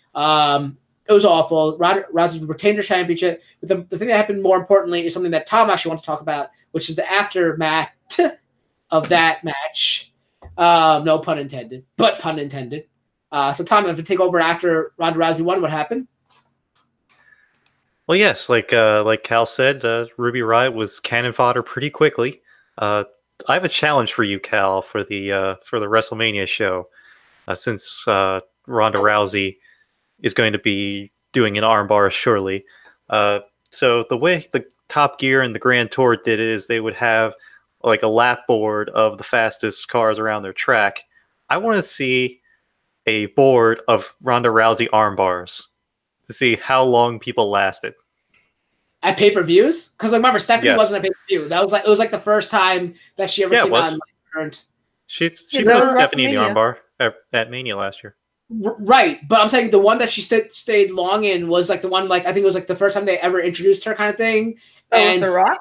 It was awful. Rousey retained her championship. But the thing that happened more importantly is something that Tom actually wants to talk about, which is the aftermath of that match. No pun intended, but pun intended. So Tom, if you take over after Ronda Rousey won, what happened? Well, yes, like Cal said, Ruby Riott was cannon fodder pretty quickly. I have a challenge for you, Cal, for the WrestleMania show, since Ronda Rousey is going to be doing an armbar surely. So the way the Top Gear and the Grand Tour did it is they would have like a lap board of the fastest cars around their track. I want to see a board of Ronda Rousey armbars to see how long people lasted. At pay-per-views? Because I remember Stephanie wasn't a pay-per-view. That was like it was like the first time that she ever came on. She put Stephanie in the armbar at Mania last year. Right, but I'm saying the one that she stayed long in was like the one, like I think it was like the first time they ever introduced her kind of thing. And The Rock?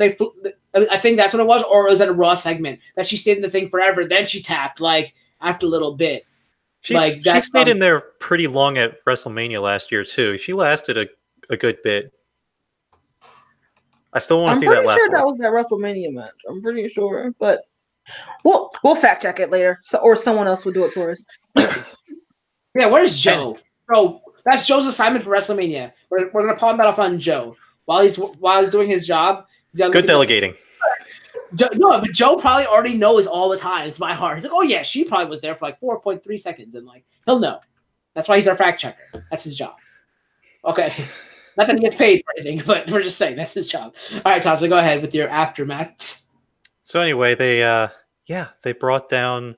I think that's what it was, or it was at a Raw segment that she stayed in the thing forever. Then she tapped like after a little bit. She stayed in there pretty long at WrestleMania last year too. She lasted a good bit. I still want to see that. I'm pretty sure that was that WrestleMania match. I'm pretty sure, but we'll fact check it later, or someone else will do it for us. Yeah, where's Joe? Bro, that's Joe's assignment for WrestleMania. We're gonna palm that off on Joe while he's doing his job. Good delegating. No, but Joe probably already knows all the time. It's my heart. He's like, oh yeah, she probably was there for like 4.3 seconds, and like he'll know. That's why he's our fact checker. That's his job. Okay, not that he gets paid for anything, but we're just saying that's his job. All right, Tom, so go ahead with your aftermath. So anyway, they brought down.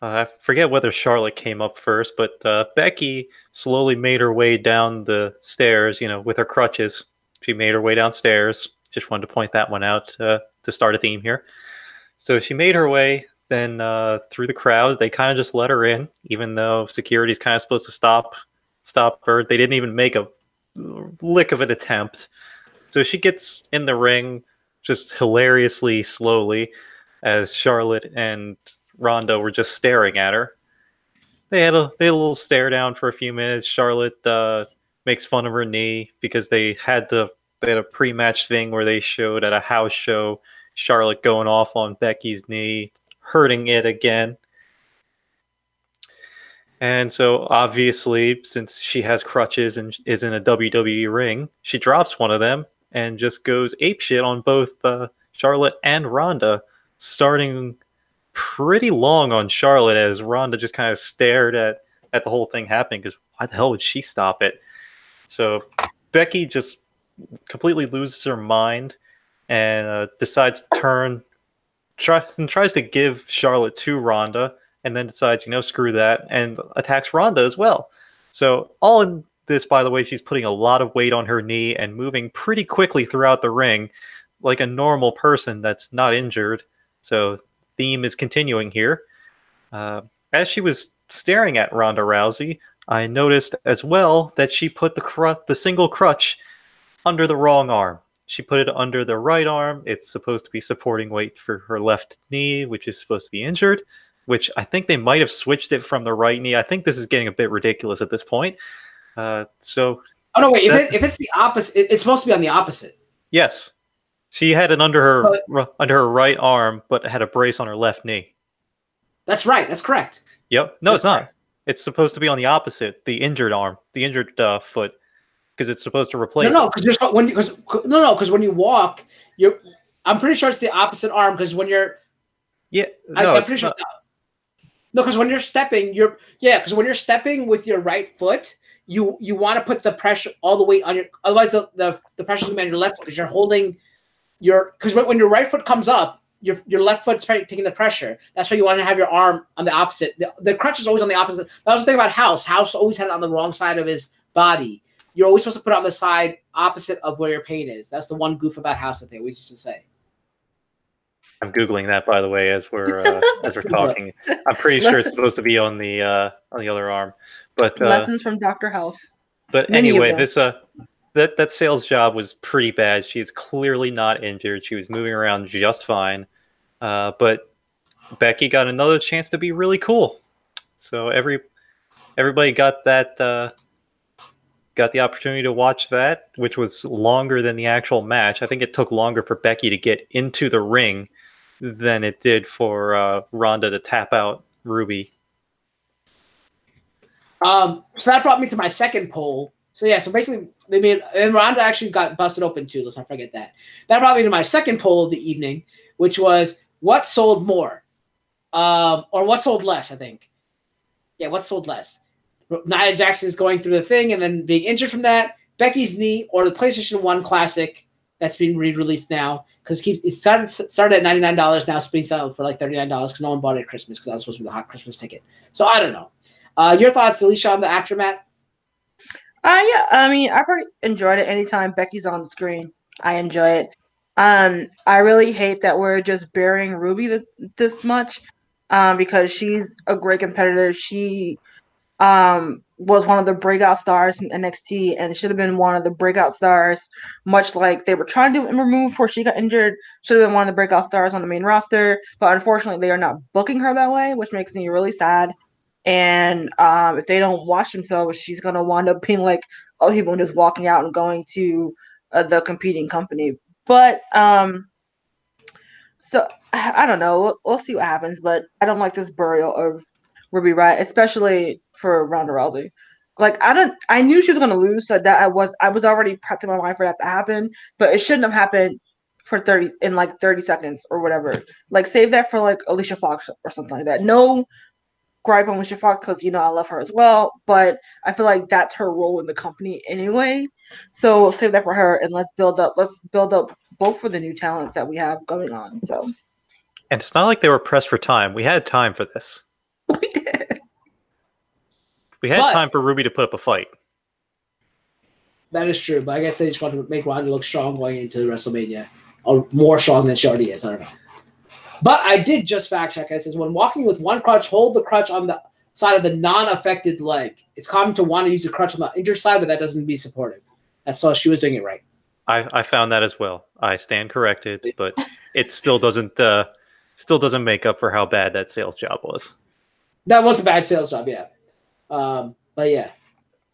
I forget whether Charlotte came up first, but Becky slowly made her way down the stairs, with her crutches. She made her way downstairs. Just wanted to point that one out to start a theme here. So she made her way, then through the crowd. They kind of just let her in, even though security's kind of supposed to stop her. They didn't even make a lick of an attempt. So she gets in the ring just hilariously slowly as Charlotte and Ronda were just staring at her. They had a little stare down for a few minutes. Charlotte makes fun of her knee because they had a pre-match thing where they showed at a house show Charlotte going off on Becky's knee, hurting it again. And so obviously, since she has crutches and is in a WWE ring, she drops one of them and just goes apeshit on both Charlotte and Ronda, starting pretty long on Charlotte as Ronda just kind of stared at the whole thing happening because why the hell would she stop it? So Becky just completely loses her mind and decides to tries to give Charlotte to Ronda, and then decides, screw that, and attacks Ronda as well. So all in this, by the way, she's putting a lot of weight on her knee and moving pretty quickly throughout the ring like a normal person that's not injured. So theme is continuing here. As she was staring at Ronda Rousey, I noticed as well that she put the single crutch under the wrong arm. She put it under the right arm. It's supposed to be supporting weight for her left knee, which is supposed to be injured, which I think they might have switched it from the right knee. I think this is getting a bit ridiculous at this point. Oh no, wait, if it's the opposite, it's supposed to be on the opposite. Yes. She had it under her right arm, but had a brace on her left knee. That's right. That's correct. Yep. No, it's not. It's supposed to be on the opposite, the injured arm, the injured foot, because it's supposed to replace. Because when you walk, I'm pretty sure it's the opposite arm. Because when you're, I'm pretty sure. No, because when you're stepping, because when you're stepping with your right foot, you want to put the pressure all the way on your. Otherwise, the pressure's gonna be on your left foot because you're holding because when your right foot comes up, your left foot's taking the pressure. That's why you want to have your arm on the opposite. The crutch is always on the opposite. That was the thing about House. House always had it on the wrong side of his body. You're always supposed to put it on the side opposite of where your pain is. That's the one goof about House that they always used to say. I'm googling that, by the way, as we're talking. I'm pretty sure it's supposed to be on the other arm. But lessons from Dr. House. But anyway, this that sales job was pretty bad. She's clearly not injured. She was moving around just fine. But Becky got another chance to be really cool. So everybody got that got the opportunity to watch that, which was longer than the actual match. I think it took longer for Becky to get into the ring than it did for Ronda to tap out Ruby. So that brought me to my second poll. So yeah, so basically and Ronda actually got busted open too. Let's not forget that. That brought me to my second poll of the evening, which was what sold more, or what sold less. I think. Yeah, what sold less? Nia Jax is going through the thing and then being injured from that. Becky's knee or the PlayStation 1 Classic that's being re-released now because it started at $99, now it's being sold for like $39 because no one bought it at Christmas because that was supposed to be the hot Christmas ticket. So I don't know. Your thoughts, Alicia, on the AfterMat? Yeah, I mean, I pretty enjoyed it. Anytime Becky's on the screen, I enjoy it. I really hate that we're just burying Ruby this much because she's a great competitor. She was one of the breakout stars in NXT and should have been one of the breakout stars, much like they were trying to remove before she got injured. Should have been one of the breakout stars on the main roster, but unfortunately they are not booking her that way, which makes me really sad. And if they don't watch themselves, she's going to wind up being like other people just walking out and going to the competing company. But so I don't know. We'll see what happens, but I don't like this burial of Ruby Riott, especially for Ronda Rousey. Like I knew she was gonna lose, so that I was already prepping my mind for that to happen, but it shouldn't have happened for 30 seconds or whatever. Like save that for like Alicia Fox or something like that. No gripe on Alicia Fox because I love her as well, but I feel like that's her role in the company anyway. So we'll save that for her and let's build up both for the new talents that we have going on. So and it's not like they were pressed for time. We had time for this. We did. We had time for Ruby to put up a fight. That is true, but I guess they just wanted to make Ronda look strong going into WrestleMania, or more strong than she already is. I don't know. But I did just fact check. It says when walking with one crutch, hold the crutch on the side of the non-affected leg. It's common to want to use the crutch on the injured side, but that doesn't be supportive. That's all. She was doing it right. I found that as well. I stand corrected, but it still doesn't make up for how bad that sales job was. That was a bad sales job, yeah. But yeah,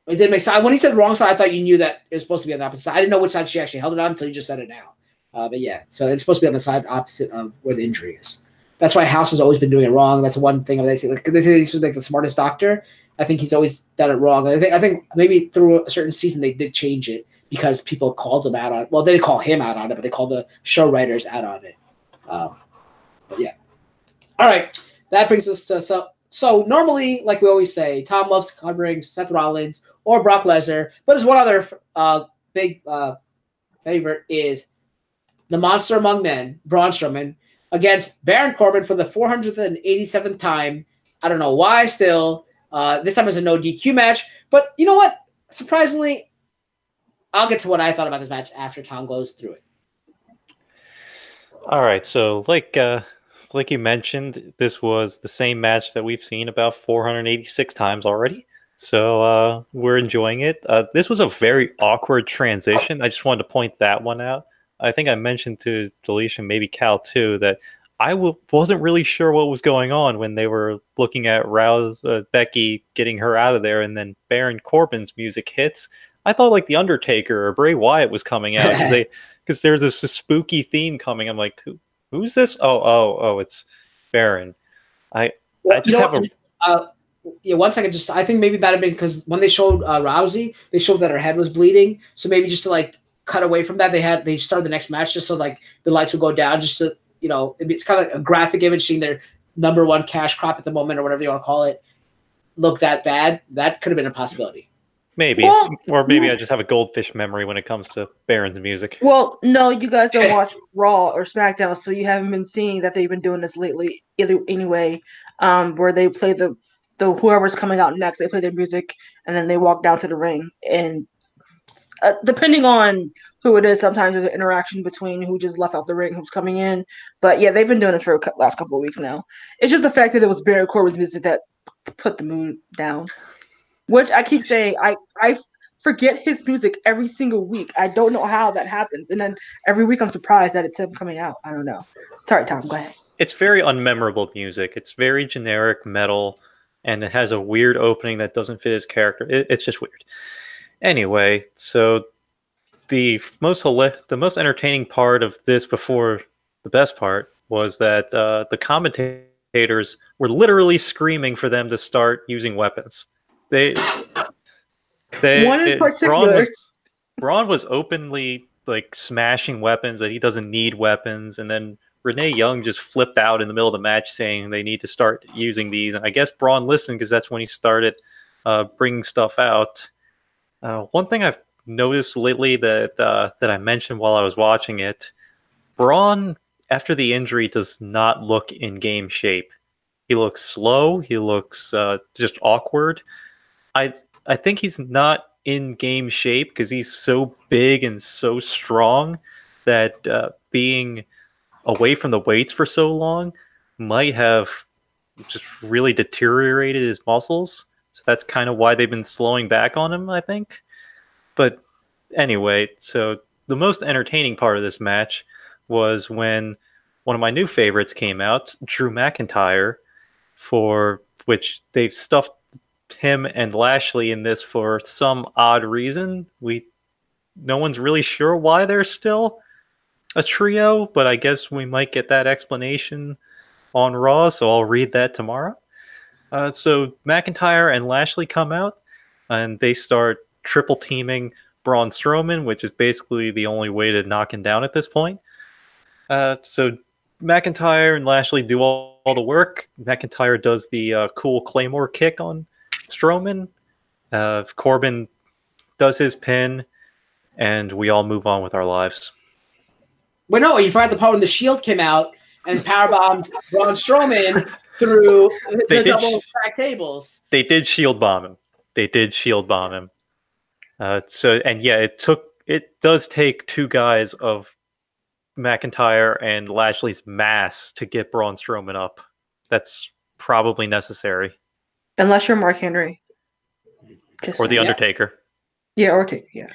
it did make sense. When he said wrong side, I thought you knew that it was supposed to be on the opposite side. I didn't know which side she actually held it on until you just said it now. But yeah, so it's supposed to be on the side opposite of where the injury is. That's why House has always been doing it wrong. That's one thing they say. They say he's like the smartest doctor. I think he's always done it wrong. I think maybe through a certain season they did change it because people called him out on it. Well, they didn't call him out on it, but they called the show writers out on it. But yeah. All right, that brings us to So normally, like we always say, Tom loves covering Seth Rollins or Brock Lesnar, but his one other big favorite is the Monster Among Men, Braun Strowman, against Baron Corbin for the 487th time. I don't know why still. This time it's a no DQ match. But you know what? Surprisingly, I'll get to what I thought about this match after Tom goes through it. All right. So like you mentioned, this was the same match that we've seen about 486 times already. So we're enjoying it. This was a very awkward transition. I just wanted to point that one out. I think I mentioned to Deletion, maybe Cal too, that I wasn't really sure what was going on when they were looking at Becky getting her out of there, and then Baron Corbin's music hits. I thought like The Undertaker or Bray Wyatt was coming out because there's this spooky theme coming. I'm like, who's this? Oh, it's Baron. I just have a... Yeah, 1 second. Just I think maybe that had been because when they showed Rousey, they showed that her head was bleeding. So maybe just to like cut away from that, they started the next match just so like the lights would go down, just so it's kind of like a graphic image seeing #1 cash crop at the moment, or whatever you want to call it, look that bad, that could have been a possibility. Maybe. Well, Or maybe I just have a goldfish memory when it comes to Baron's music. Well, no, you guys don't watch Raw or SmackDown, so you haven't been seeing that they've been doing this lately anyway, where they play the whoever's coming out next, they play their music, and then they walk down to the ring. And depending on who it is, sometimes there's an interaction between who just left out the ring, who's coming in. But yeah, they've been doing this for the last couple of weeks now. It's just the fact that it was Baron Corbin's music that put the mood down. Which I keep saying, I forget his music every single week. I don't know how that happens. And then every week I'm surprised that it's him coming out. I don't know. Sorry, Tom, go ahead. It's very unmemorable music. It's very generic metal, and it has a weird opening that doesn't fit his character. It's just weird. Anyway, so the most entertaining part of this before the best part was that the commentators were literally screaming for them to start using weapons. One in particular. Braun was openly like smashing weapons, that he doesn't need weapons, and then Renee Young just flipped out in the middle of the match saying they need to start using these. And I guess Braun listened, because that's when he started bringing stuff out. One thing I've noticed lately that I mentioned while I was watching it, Braun, after the injury, does not look in game shape. He looks slow. He looks just awkward. I think he's not in game shape because he's so big and so strong that being away from the weights for so long might have just really deteriorated his muscles. So that's kind of why they've been slowing back on him, I think. But anyway, so the most entertaining part of this match was when one of my new favorites came out, Drew McIntyre, for which they've stuffed him and Lashley in this for some odd reason. No one's really sure why they're still a trio, but I guess we might get that explanation on Raw, so I'll read that tomorrow. So McIntyre and Lashley come out, and they start triple teaming Braun Strowman, which is basically the only way to knock him down at this point. So McIntyre and Lashley do all the work. McIntyre does the cool Claymore kick on Strowman. Corbin does his pin, and we all move on with our lives. But no, you forgot the part when the Shield came out and powerbombed Braun Strowman through the double stack tables. They did Shield bomb him. It does take two guys of McIntyre and Lashley's mass to get Braun Strowman up. That's probably necessary. Unless you're Mark Henry. Or The Undertaker. Yeah, or Taker, yeah.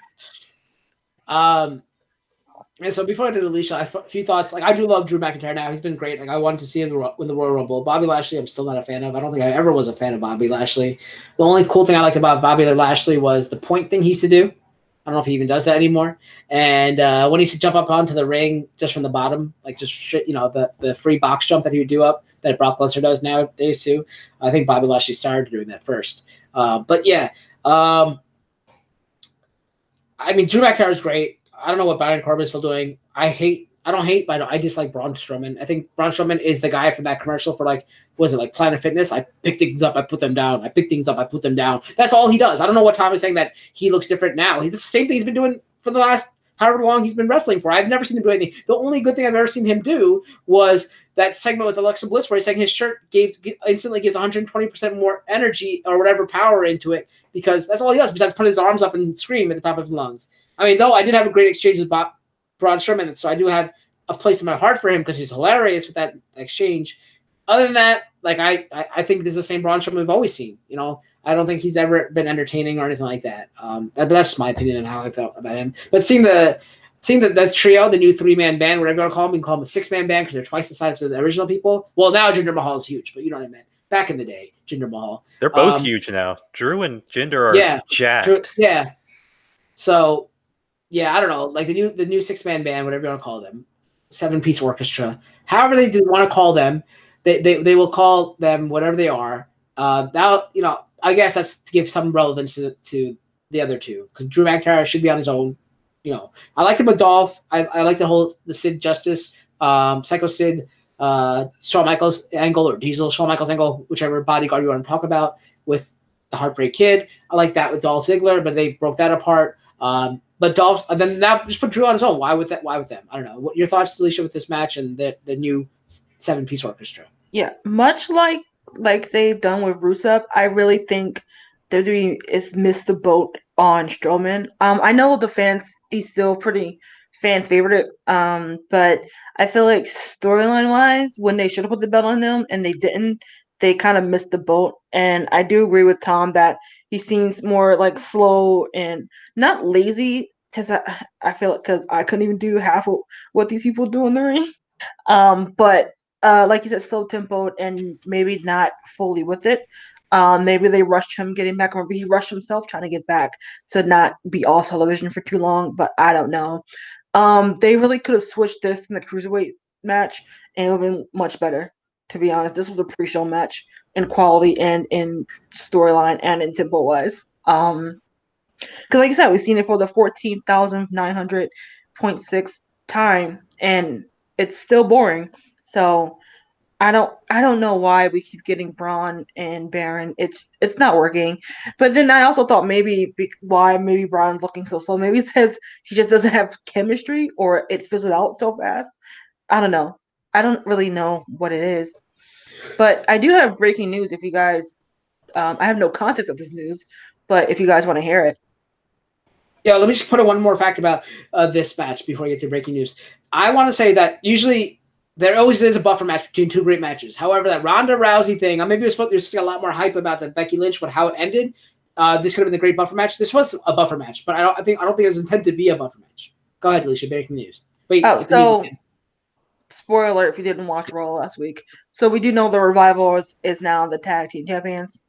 And so before I did Alicia, a few thoughts. Like, I do love Drew McIntyre now. He's been great. Like, I wanted to see him win the Royal Rumble. Bobby Lashley, I'm still not a fan of. I don't think I ever was a fan of Bobby Lashley. The only cool thing I liked about Bobby Lashley was the point thing he used to do. I don't know if he even does that anymore. And when he used to jump up onto the ring just from the bottom, like just, the free box jump that he would do up that Brock Lesnar does nowadays too. I think Bobby Lashley started doing that first. But yeah, I mean, Drew McIntyre is great. I don't know what Baron Corbin is still doing. I dislike Braun Strowman. I think Braun Strowman is the guy from that commercial for Planet Fitness? I pick things up, I put them down. I pick things up, I put them down. That's all he does. I don't know what Tom is saying that he looks different now. He's the same thing he's been doing for the last however long he's been wrestling for. I've never seen him do anything. The only good thing I've ever seen him do was that segment with Alexa Bliss where he's saying his shirt instantly gives 120% more energy or whatever power into it, because that's all he does besides put his arms up and scream at the top of his lungs. I mean, though I did have a great exchange with Braun Strowman, so I do have a place in my heart for him because he's hilarious with that exchange. Other than that, I think this is the same Braun Strowman we've always seen. I don't think he's ever been entertaining or anything like that. That's my opinion on how I felt about him. But seeing the trio, the new 3-man band, whatever you want to call them, we can call them a 6-man band because they're twice the size of the original people. Well, now Jinder Mahal is huge, but you know what I meant. Back in the day, Jinder Mahal. They're both huge now. Drew and Jinder are jacked. Yeah. So, yeah, I don't know. Like the new 6-man band, whatever you want to call them, 7-piece orchestra, however they want to call them, they will call them whatever they are. Now, I guess that's to give some relevance to the other two, because Drew McIntyre should be on his own. I liked him with Dolph. I like the Sid Justice, Psycho Sid Shawn Michaels angle or Diesel, Shawn Michaels angle, whichever bodyguard you want to talk about, with the Heartbreak Kid. I like that with Dolph Ziggler, but they broke that apart. But Dolph, and then now just put Drew on his own. Why with that? Why with them? I don't know. What your thoughts, Alicia, with this match and the new 7-piece orchestra? Yeah, much like they've done with Rusev, I really think WWE is missed the boat on Strowman. I know the fans, he's still pretty fan favorite. But I feel like storyline wise, when they should have put the belt on him and they didn't, they kind of missed the boat. And I do agree with Tom that he seems more like slow and not lazy. Because I feel like because I couldn't even do half of what these people do in the ring. But like you said, slow tempoed and maybe not fully with it. Maybe they rushed him getting back, or maybe he rushed himself trying to get back to not be all television for too long. But I don't know. They really could have switched this in the cruiserweight match, and it would have been much better. To be honest, this was a pre-show match in quality and in storyline and in tempo wise. Because like I said, we've seen it for the 14,900.6 time, and it's still boring. So I don't know why we keep getting Braun and Baron. It's not working. But then I also thought why maybe Braun's looking so slow. Maybe it says he just doesn't have chemistry or it fizzled out so fast. I don't know. I don't really know what it is. But I do have breaking news if you guys I have no context of this news, but if you guys want to hear it. Yeah, let me just put in one more fact about this match before you get to breaking news. I want to say that usually there always is a buffer match between two great matches. However, that Ronda Rousey thing, maybe there's a lot more hype about the Becky Lynch, but how it ended. This could have been the great buffer match. This was a buffer match, but I don't think it was intended to be a buffer match. Go ahead, Alicia. Breaking news. Wait. So spoiler alert if you didn't watch Raw last week. So we do know the Revival is now the tag team champions.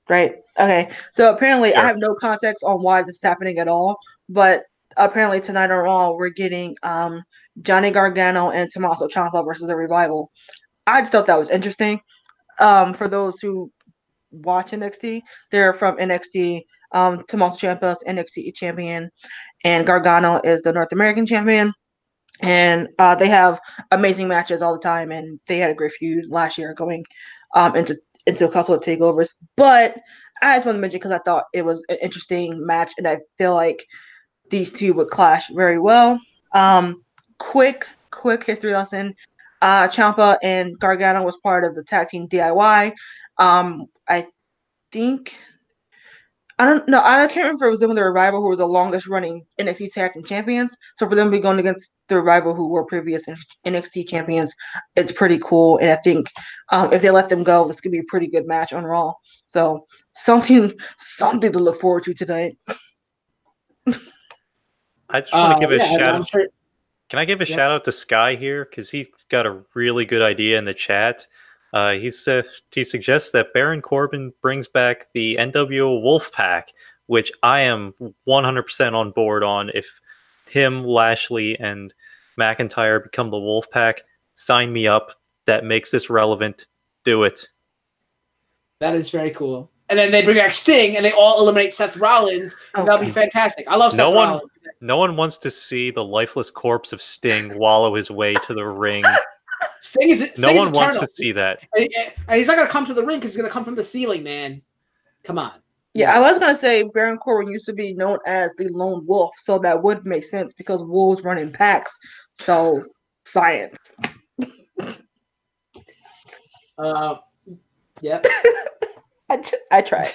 Right. Okay. So apparently, I have no context on why this is happening at all. But apparently tonight on Raw, we're getting Johnny Gargano and Tommaso Ciampa versus the Revival. I just thought that was interesting. For those who watch NXT, they're from NXT. Tommaso Ciampa is NXT champion, and Gargano is the North American champion. And they have amazing matches all the time, and they had a great feud last year going into a couple of takeovers. But I just wanted to mention because I thought it was an interesting match, and I feel like these two would clash very well. Quick history lesson. Ciampa and Gargano was part of the tag team DIY. I think I don't know. I can't remember if it was them and the Revival who were the longest running NXT Tag Team Champions. So for them to be going against the Revival who were previous NXT champions, it's pretty cool. And I think if they let them go, this could be a pretty good match on Raw. So something to look forward to tonight. I just want to give a shout out. Sure. Can I give a shout out to Sky here? Because he's got a really good idea in the chat. He suggests that Baron Corbin brings back the NWO Wolfpack, which I am 100% on board on. If him, Lashley, and McIntyre become the Wolfpack, sign me up. That makes this relevant. Do it. That is very cool. And then they bring back Sting, and they all eliminate Seth Rollins. And that'll be fantastic. I love Seth Rollins. No one wants to see the lifeless corpse of Sting wallow his way to the ring. Sting no one wants to see that. And he's not going to come to the ring because he's going to come from the ceiling, man. Come on. Yeah, I was going to say Baron Corbin used to be known as the Lone Wolf, so that would make sense because wolves run in packs. So, science. Yep. I tried.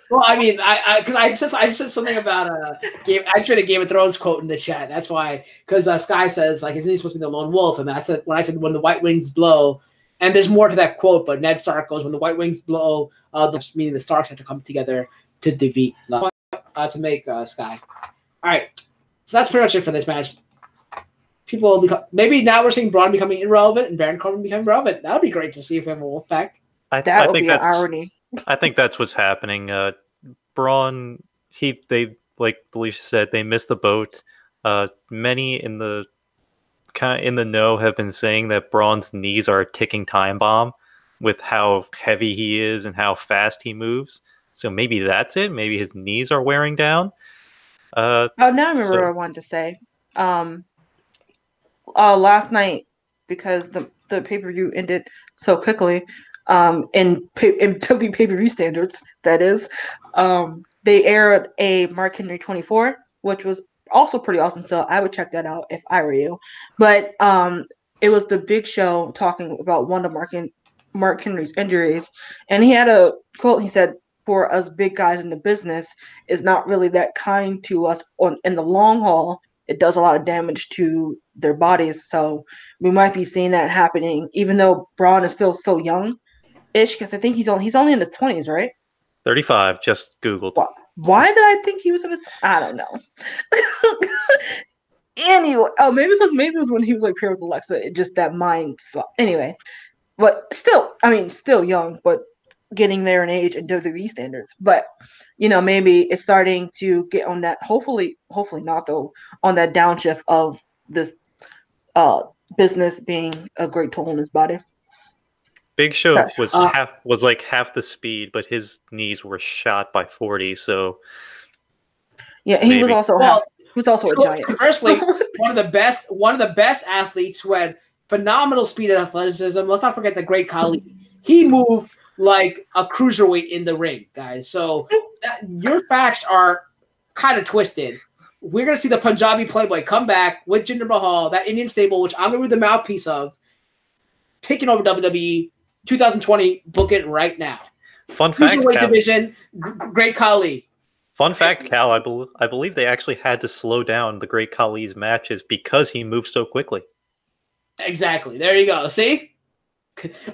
Well, I mean, because I just said something about game. I just read a Game of Thrones quote in the chat. That's why, because Sky says like, isn't he supposed to be the lone wolf? And I said when the white wings blow, and there's more to that quote, but Ned Stark goes, when the white wings blow, meaning the Starks have to come together to defeat to make Sky. All right, so that's pretty much it for this match. People maybe now we're seeing Braun becoming irrelevant and Baron Corbin becoming relevant. That would be great to see if we have a wolf pack. That would be an irony. I think that's what's happening. Braun, they like Alicia said, they missed the boat. Many in the know have been saying that Braun's knees are a ticking time bomb with how heavy he is and how fast he moves. So maybe that's it. Maybe his knees are wearing down. Now I remember what I wanted to say. Last night because the pay-per-view ended so quickly. In WWE pay-per-view standards, that is, they aired a Mark Henry 24, which was also pretty awesome. So I would check that out if I were you. But it was the Big Show talking about one of Mark Henry's injuries, and he had a quote. He said, "For us big guys in the business, is not really that kind to us in the long haul. It does a lot of damage to their bodies. So we might be seeing that happening, even though Braun is still so young-ish, because I think he's only in his 20s, right? 35. Just Googled. Why did I think he was in his? I don't know. Anyway, maybe it was when he was like paired with Alexa. It just that mind. Anyway, but still, I mean, still young, but getting there in age and WWE standards. But maybe it's starting to get on that. Hopefully not though. On that downshift of this business being a great toll on his body. Big Show was like half the speed, but his knees were shot by 40. So yeah, he was also a giant. Conversely, one of the best athletes who had phenomenal speed and athleticism. Let's not forget the great Khali. He moved like a cruiserweight in the ring, guys. So your facts are kind of twisted. We're going to see the Punjabi Playboy come back with Jinder Mahal, that Indian stable, which I'm going to be the mouthpiece of, taking over WWE 2020. Book it right now. Fun fact, Cruiserweight division, great Khali. Fun fact, Cal, I believe they actually had to slow down the Great Khali's matches because he moved so quickly. Exactly. There you go. See?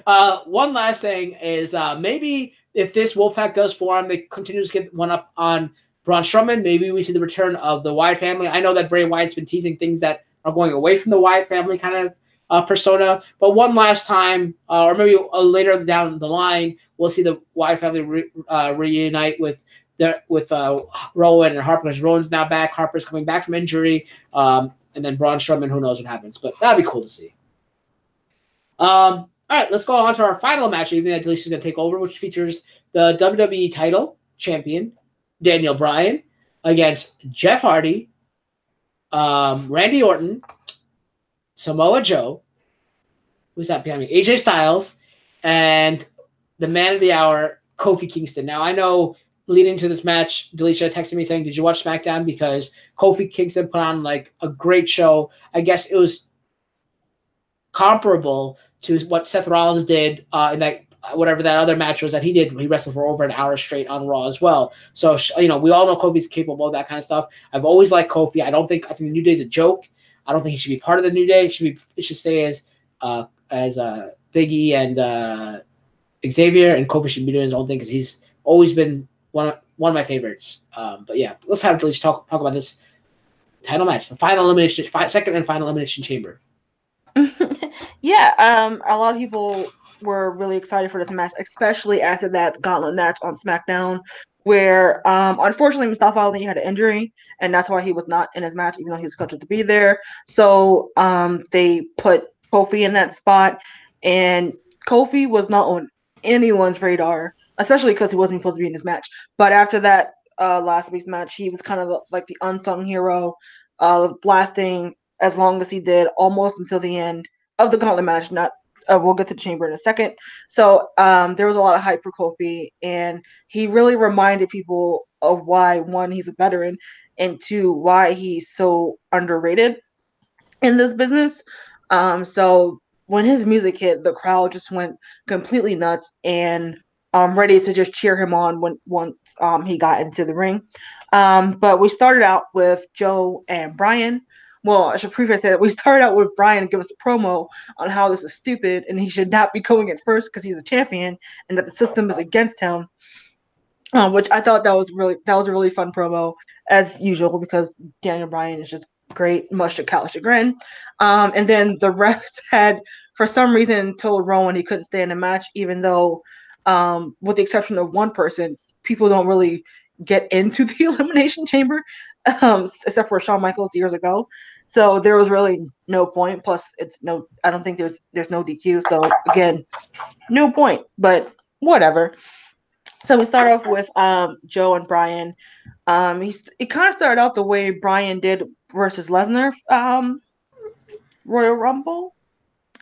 One last thing is maybe if this Wolfpack does form, they continue to get one up on Braun Strowman. Maybe we see the return of the Wyatt family. I know that Bray Wyatt's been teasing things that are going away from the Wyatt family kind of persona. But one last time, or maybe later down the line, we'll see the Wyatt family reunite with Rowan and Harper, because Rowan's now back. Harper's coming back from injury. And then Braun Strowman, who knows what happens. But that'd be cool to see. All right, let's go on to our final match evening that Delicia's going to take over, which features the WWE title champion, Daniel Bryan, against Jeff Hardy, Randy Orton, Samoa Joe, who's that behind me? AJ Styles, and the man of the hour, Kofi Kingston. Now, I know leading to this match, Delicia texted me saying, "Did you watch SmackDown?" Because Kofi Kingston put on like a great show. I guess it was comparable to what Seth Rollins did in that whatever that other match was that he did. He wrestled for over an hour straight on Raw as well. So we all know Kofi's capable of that kind of stuff. I've always liked Kofi. I think the New Day's a joke. I don't think he should be part of the New Day. It should stay as Big E and Xavier, and Kofi should be doing his own thing because he's always been one of my favorites. But yeah, let's have Delicia talk about this title match, the final elimination, second and final elimination chamber. Yeah, a lot of people were really excited for this match, especially after that gauntlet match on SmackDown, where unfortunately Mustafa Ali had an injury, and that's why he was not in his match, even though he was scheduled to be there. So they put Kofi in that spot, and Kofi was not on anyone's radar, especially because he wasn't supposed to be in this match. But after that last week's match, he was kind of like the unsung hero, lasting as long as he did, almost until the end of the gauntlet match. We'll get to the chamber in a second. So there was a lot of hype for Kofi, and he really reminded people of why, one, he's a veteran, and two, why he's so underrated in this business. So when his music hit, the crowd just went completely nuts and ready to just cheer him on once he got into the ring. But we started out with Joe and Brian. Well, I should preface that we started out with Brian to give us a promo on how this is stupid and he should not be going in first because he's a champion and that the system is against him. Which I thought that was a really fun promo as usual because Daniel Bryan is just great, much to Cal's chagrin. And then the refs had, for some reason, told Rowan he couldn't stay in the match, even though, with the exception of one person, people don't really get into the Elimination Chamber, except for Shawn Michaels years ago. So there was really no point. Plus, I don't think there's no DQ. So again, no point. But whatever. So we start off with Joe and Brian. It kind of started out the way Brian did versus Lesnar, Royal Rumble,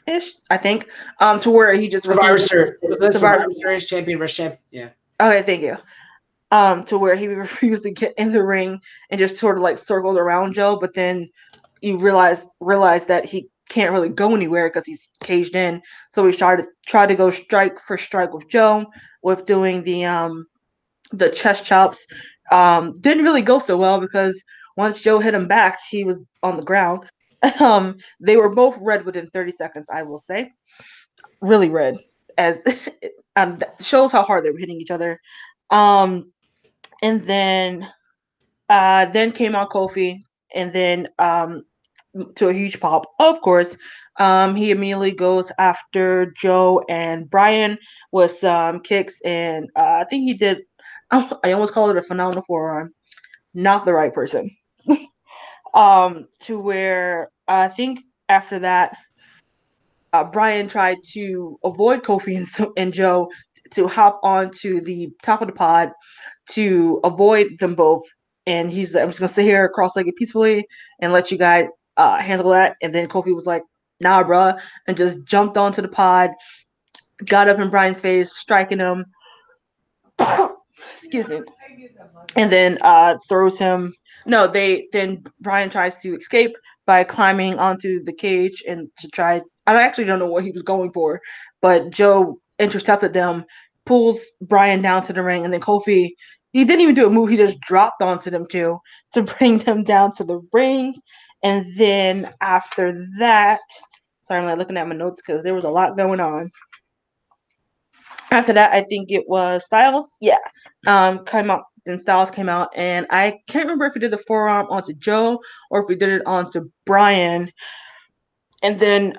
ish, I think, to where he just Survivor Series. Survivor Survivor Series champion versus champion. Yeah. Okay, thank you. To where he refused to get in the ring and just sort of like circled around Joe, but then you realize that he can't really go anywhere because he's caged in. So he tried to go strike for strike with Joe with doing the chest chops. Didn't really go so well because once Joe hit him back, he was on the ground. They were both red within 30 seconds, I will say. Really red, as shows how hard they were hitting each other. And then came out Kofi, and then to a huge pop, of course. He immediately goes after Joe and Brian with some kicks, and I think he did. I almost called it a phenomenal forearm. Not the right person. To where I think after that, Brian tried to avoid Kofi and Joe to hop onto the top of the pod to avoid them both. And he's like, I'm just going to sit here cross-legged peacefully and let you guys handle that. And then Kofi was like, nah, bruh, and just jumped onto the pod, got up in Brian's face, striking him. Excuse me. And then throws him. No, then Brian tries to escape by climbing onto the cage and to try. I actually don't know what he was going for, but Joe intercepted them, pulls Brian down to the ring, and then Kofi, he didn't even do a move. He just dropped onto them too to bring them down to the ring. And then after that, sorry, I'm not looking at my notes because there was a lot going on. After that, I think it was Styles. Yeah. Came out. Then Styles came out, and I can't remember if he did the forearm onto Joe or if he did it onto Brian. And then,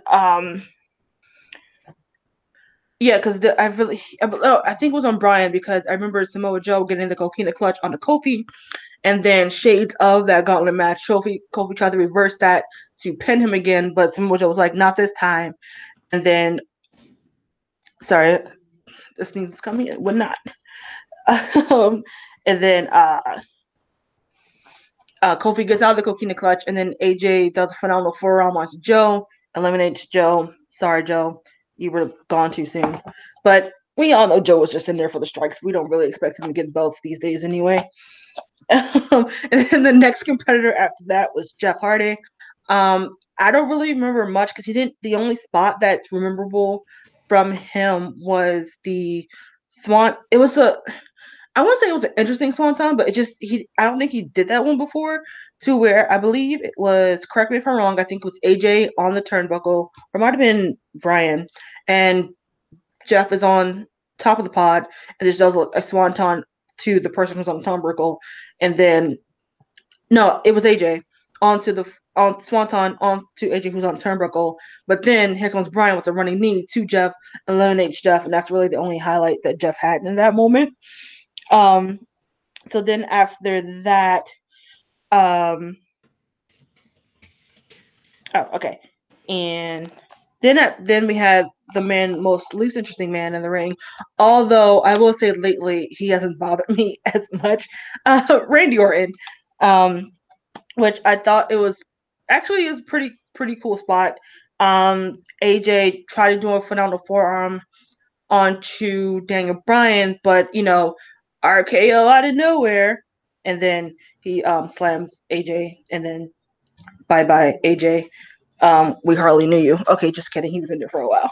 yeah, because I think it was on Brian because I remember Samoa Joe getting the coquina clutch on the Kofi, and then shades of that gauntlet match, Kofi tried to reverse that to pin him again, but Samoa Joe was like, not this time. And then, sorry, this thing is coming. It would not. And then Kofi gets out of the coquina clutch, and then AJ does a phenomenal forearm onto Joe, eliminates Joe. Sorry, Joe, you were gone too soon. But we all know Joe was just in there for the strikes. We don't really expect him to get belts these days anyway. And then the next competitor after that was Jeff Hardy. I don't really remember much because he didn't. The only spot that's memorable from him was the Swan. It was I wouldn't say it was an interesting swanton, but I don't think he did that one before, to where I believe it was, correct me if I'm wrong, I think it was AJ on the turnbuckle, or it might have been Brian, and Jeff is on top of the pod and just does a swanton to the person who's on the turnbuckle, and then, no, it was AJ on swanton on to AJ who's on the turnbuckle, but then here comes Brian with a running knee to Jeff, eliminates Jeff, and that's really the only highlight that Jeff had in that moment. So then after that, oh, okay. And then we had the least interesting man in the ring. Although I will say lately he hasn't bothered me as much. Randy Orton, which I thought it was pretty cool spot. AJ tried to do a phenomenal forearm onto Daniel Bryan, but RKO out of nowhere, and then he slams AJ, and then bye AJ. We hardly knew you. Okay, just kidding. He was in there for a while.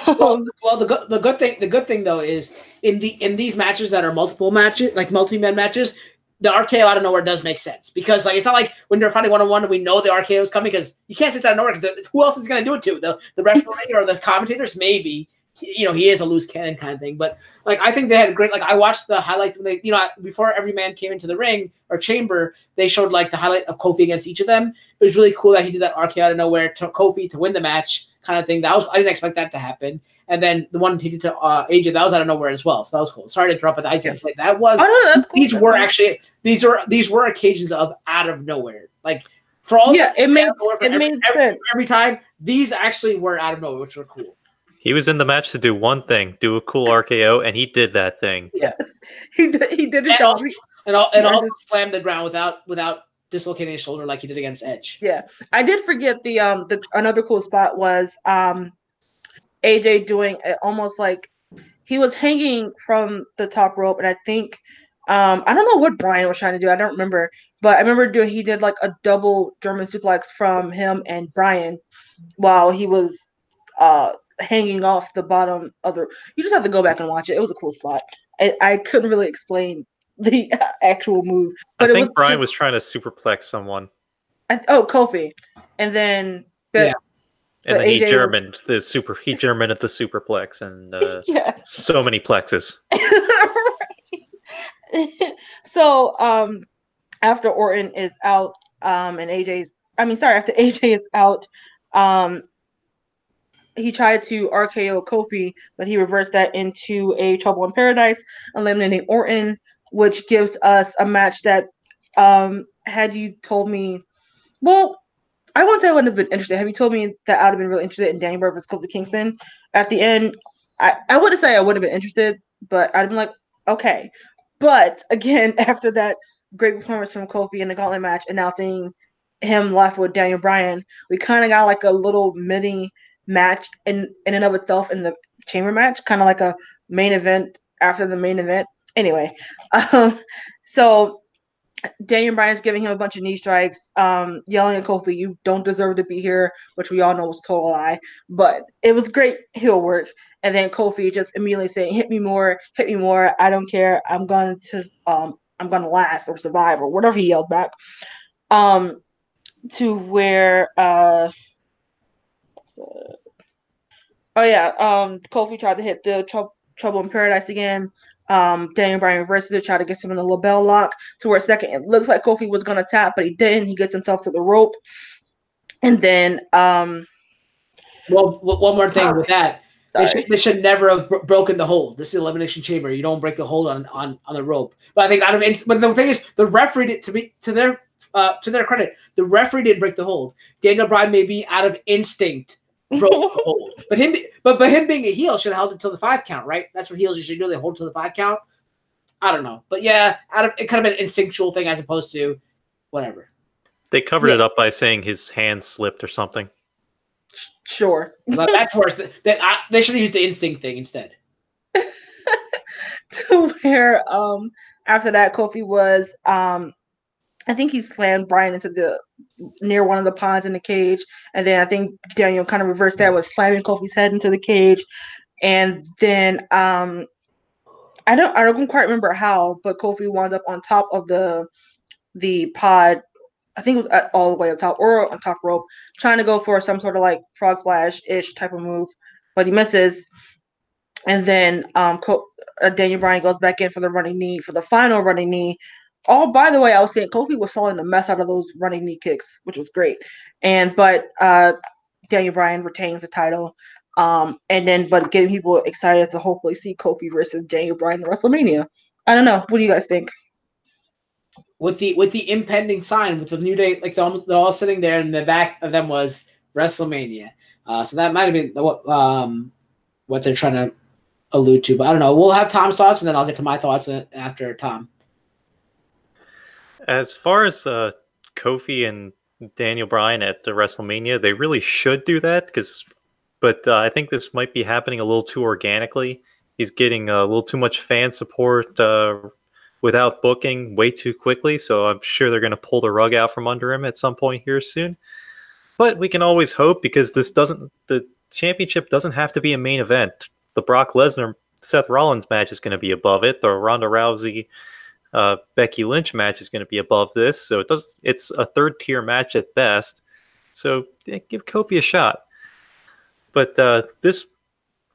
Well, the good thing though is in these matches that are multiple matches, like multi-man matches, the RKO out of nowhere does make sense because it's not like when they're fighting 1-on-1 and we know the RKO is coming because you can't say it's out of nowhere because who else is going to do it to the referee or the commentators maybe. He is a loose cannon kind of thing, but I think they had a great, I watched the highlight when they, before every man came into the ring or chamber, they showed the highlight of Kofi against each of them. It was really cool that he did that RKO out of nowhere to Kofi to win the match kind of thing. I didn't expect that to happen. And then the one he did to AJ, that was out of nowhere as well. So that was cool. Sorry to interrupt, but I just that was, that's cool. these were occasions of out of nowhere. For all, it made sense. Every time, these actually were out of nowhere, which were cool. He was in the match to do one thing, do a cool RKO, and he did that thing. Yeah, he did it. And also slammed the ground without dislocating his shoulder like he did against Edge. Yeah, I did forget the another cool spot was AJ doing almost like he was hanging from the top rope, and I think I don't know what Brian was trying to do. I don't remember, but I remember he did like a double German suplex from him and Brian while he was hanging off the bottom of the. You just have to go back and watch it. It was a cool spot. I couldn't really explain the actual move, but I think Brian was trying to superplex someone. Kofi, and then yeah. And then he Germaned the superplex and so many plexes. So after Orton is out, and after AJ is out, he tried to RKO Kofi, but he reversed that into a Trouble in Paradise, eliminating Orton, which gives us a match that had you told me, well, I wouldn't say I wouldn't have been interested. Have you told me that I would have been really interested in Daniel Bryan versus Kofi Kingston at the end? I wouldn't say I would have been interested, but I'd have been like, okay. But again, after that great performance from Kofi in the gauntlet match, announcing him left with Daniel Bryan, we kind of got like a little mini match in and of itself in the chamber match, kind of like a main event after the main event. Anyway, so Daniel Bryan's giving him a bunch of knee strikes, yelling at Kofi, "You don't deserve to be here," which we all know was a total lie. But it was great heel work. And then Kofi just immediately saying, hit me more, I don't care. I'm gonna last or survive or whatever he yelled back. To where Kofi tried to hit the Trouble in Paradise again. Daniel Bryan reverses it, try to get him in the label lock to where it looks like Kofi was gonna tap, but he didn't. He gets himself to the rope. And then well, one more thing with that. They should never have broken the hold. This is the Elimination Chamber. You don't break the hold on the rope. But I think but the thing is, the referee to their credit, the referee didn't break the hold. Daniel Bryan may be out of instinct broke the hold, but him being a heel should have held it till the 5 count, right? That's what heels usually do. They hold till the 5 count. I don't know, but yeah, it kind of an instinctual thing as opposed to whatever. They covered it up by saying his hand slipped or something. Sure. But that's worse. They should have used the instinct thing instead. To where after that, Kofi was I think he slammed Bryan into near one of the ponds in the cage, and then I think Daniel kind of reversed that, was slamming Kofi's head into the cage, and then I don't quite remember how, but Kofi wound up on top of the pod. I think it was all the way up top or on top rope, trying to go for some sort of like frog splash-ish type of move, but he misses. And then Daniel Bryan goes back in for the final running knee. Oh, by the way, I was saying Kofi was selling the mess out of those running knee kicks, which was great. But Daniel Bryan retains the title. But getting people excited to hopefully see Kofi versus Daniel Bryan in WrestleMania. I don't know. What do you guys think? With the impending sign, with the New Day, like they're all sitting there, and the back of them was WrestleMania. So that might have been what they're trying to allude to. But I don't know. We'll have Tom's thoughts, and then I'll get to my thoughts after Tom. As far as Kofi and Daniel Bryan at the WrestleMania, they really should do that. But I think this might be happening a little too organically. He's getting a little too much fan support without booking way too quickly, so I'm sure they're going to pull the rug out from under him at some point here soon. But we can always hope, because the championship doesn't have to be a main event. The Brock Lesnar Seth Rollins match is going to be above it. The Ronda Rousey Becky Lynch match is going to be above this, so it's a third tier match at best. So give Kofi a shot. But this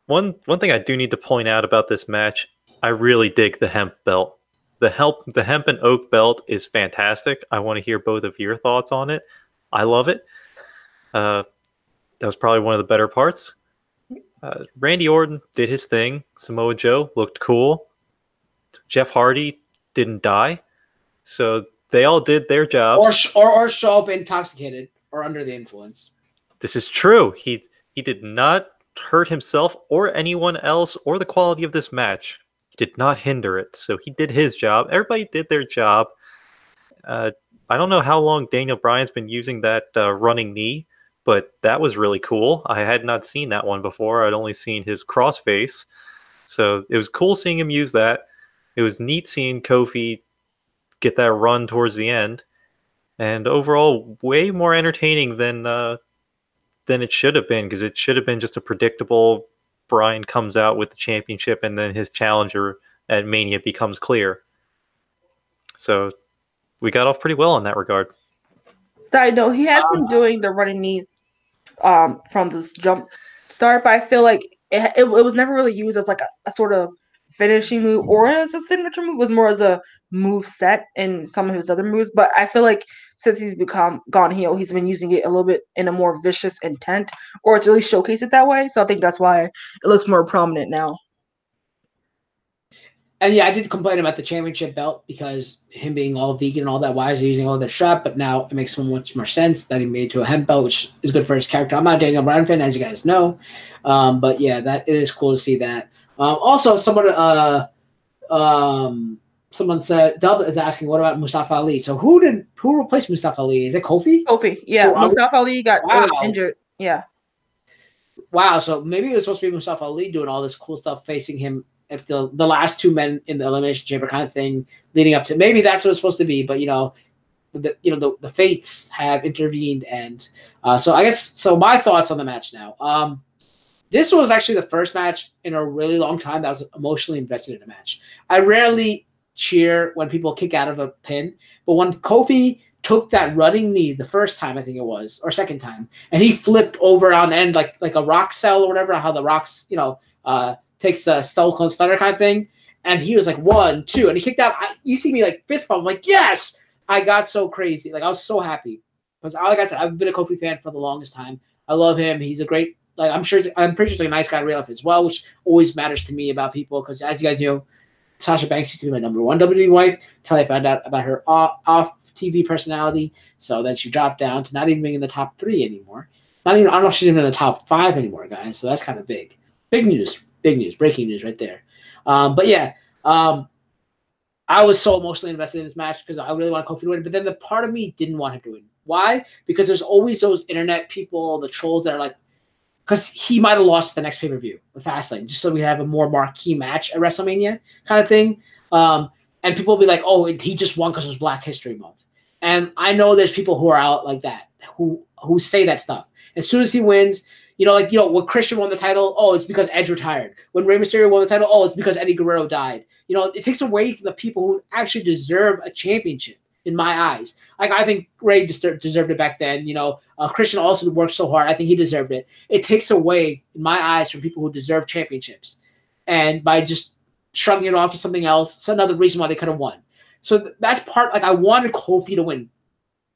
one thing I do need to point out about this match, I really dig the hemp belt. The hemp and oak belt is fantastic. I want to hear both of your thoughts on it. I love it. That was probably one of the better parts. Randy Orton did his thing. Samoa Joe looked cool. Jeff Hardy didn't die. So they all did their jobs. Or show up intoxicated or under the influence. This is true. He did not hurt himself or anyone else or the quality of this match. He did not hinder it. So he did his job. Everybody did their job. I I don't know how long Daniel Bryan's been using that running knee, but that was really cool. I had not seen that one before. I'd only seen his crossface. So it was cool seeing him use that. It was neat seeing Kofi get that run towards the end. And overall, way more entertaining than it should have been, because it should have been just a predictable Bryan comes out with the championship and then his challenger at Mania becomes clear. So we got off pretty well in that regard. I know he has been doing the running knees from this jump start, but I feel like it was never really used as like a sort of finishing move or as a signature move. It was more as a move set in some of his other moves. But I feel like since he's gone heel, he's been using it a little bit in a more vicious intent, or to really showcase it that way. So I think that's why it looks more prominent now. And yeah, I did complain about the championship belt because him being all vegan and all that, why is he using all that strap? But now it makes so much more sense that he made it to a hemp belt, which is good for his character. I'm not a Daniel Bryan fan, as you guys know. But yeah, that it is cool to see that. Also, someone said, Dub is asking, what about Mustafa Ali? So who replaced Mustafa Ali? Is it Kofi? Kofi, yeah. So Mustafa Ali got injured. Yeah. Wow. So maybe it was supposed to be Mustafa Ali doing all this cool stuff, facing him at the last two men in the Elimination Chamber kind of thing, leading up to, maybe that's what it's supposed to be. But the fates have intervened, and so I guess so. My thoughts on the match now. This was actually the first match in a really long time that I was emotionally invested in a match. I rarely cheer when people kick out of a pin, but when Kofi took that running knee the first time, I think it was, or second time, and he flipped over on end like a rock cell or whatever, how the rocks, takes the Stone Cold Stunner kind of thing, and he was like 1, 2, and he kicked out. You see me like fist pump, I'm like, yes! I got so crazy. Like, I was so happy. Because like I said, I've been a Kofi fan for the longest time. I love him. He's a great, I'm pretty sure he's a nice guy in real life as well, which always matters to me about people, because as you guys know, Sasha Banks used to be my number 1 WWE wife until I found out about her off-TV personality. So then she dropped down to not even being in the top 3 anymore. I don't know if she's even in the top 5 anymore, guys. So that's kind of big. Big news, breaking news right there. But yeah, I was so emotionally invested in this match because I really wanted Kofi to win. But then the part of me didn't want him to win. Why? Because there's always those internet people, the trolls that are like, because he might have lost the next pay-per-view with Fastlane, just so we have a more marquee match at WrestleMania kind of thing. And people will be like, oh, he just won because it was Black History Month. And I know there's people who are out like that, who say that stuff. As soon as he wins, when Christian won the title, oh, it's because Edge retired. When Rey Mysterio won the title, oh, it's because Eddie Guerrero died. It takes away from the people who actually deserve a championship, in my eyes. Like, I think Rey deserved it back then. Christian also worked so hard. I think he deserved it. It takes away, in my eyes, from people who deserve championships. And by just shrugging it off as something else, it's another reason why they could have won. So that's part, I wanted Kofi to win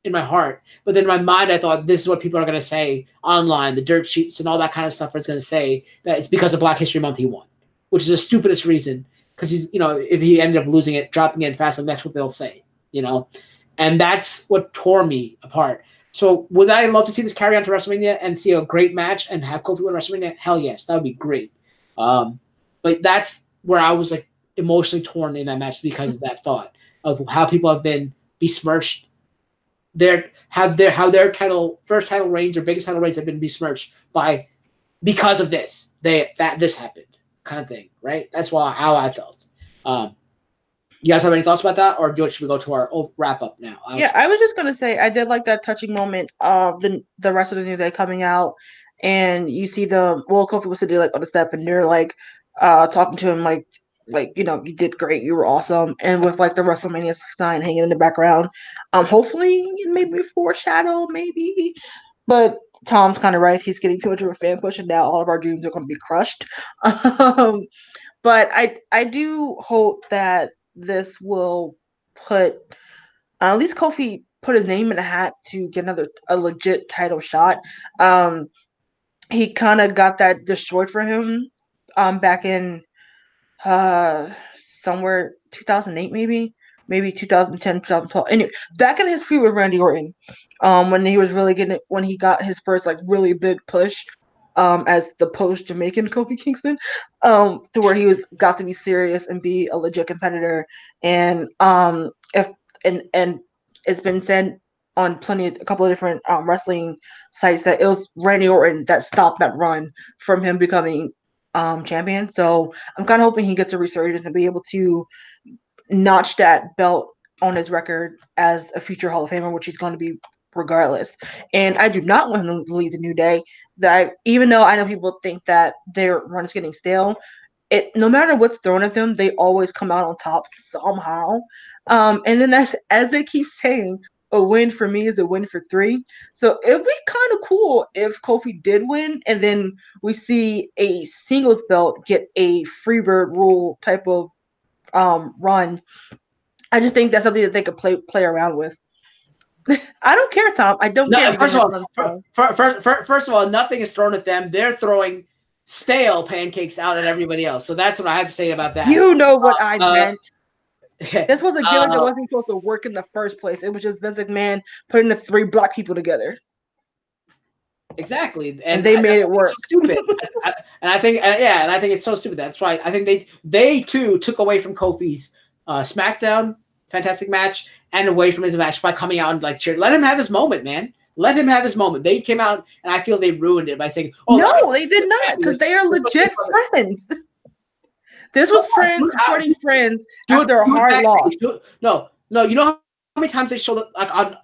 in my heart. But then in my mind, I thought, this is what people are going to say online, the dirt sheets and all that kind of stuff is going to say that it's because of Black History Month he won, which is the stupidest reason. Because he's, if he ended up losing it, dropping it fast, that's what they'll say, And that's what tore me apart. So would I love to see this carry on to WrestleMania and see a great match and have Kofi win WrestleMania? Hell yes, that would be great. But that's where I was emotionally torn in that match because of that thought of how people have been besmirched. How their first title reigns or biggest title reigns have been besmirched because of this. This happened kind of thing, right? That's how I felt. You guys have any thoughts about that, or should we go to our wrap up now? I was just gonna say I did like that touching moment of the rest of the New Day coming out, and you see Kofi was sitting on the step, and they're talking to him like you did great, you were awesome, and with the WrestleMania sign hanging in the background, hopefully maybe foreshadow maybe, but Tom's kind of right. He's getting too much of a fan push, and now all of our dreams are going to be crushed. But I do hope that this will put at least Kofi put his name in a hat to get a legit title shot. He kind of got that destroyed for him back in somewhere 2008 maybe 2010 2012. Anyway, back in his feud with Randy Orton, when he was really when he got his first really big push as the post Jamaican Kofi Kingston, to where he got to be serious and be a legit competitor, and it's been said on a couple of different wrestling sites that it was Randy Orton that stopped that run from him becoming champion. So I'm kind of hoping he gets a resurgence and be able to notch that belt on his record as a future Hall of Famer, which he's going to be regardless. And I do not want him to leave the New Day. Even though I know people think that their run is getting stale, no matter what's thrown at them, they always come out on top somehow. And then as they keep saying, a win for me is a win for three. So it'd be kind of cool if Kofi did win, and then we see a singles belt get a Freebird rule type of run. I just think that's something that they could play around with. I don't care, Tom. I don't care. First of all, nothing is thrown at them. They're throwing stale pancakes out at everybody else. So that's what I have to say about that. You know what I meant. This was a gimmick that wasn't supposed to work in the first place. It was just Vince McMahon putting the 3 black people together. Exactly, and they made it work. So stupid, and I think it's so stupid. That's why I think they too took away from Kofi's SmackDown fantastic match and away from his match by coming out and like cheer. Let him have his moment, man. Let him have his moment. They came out and I feel they ruined it by saying, "Oh no, they did not," because they are legit friends. This was friends supporting friends after a hard loss. No, you know how many times they show that like on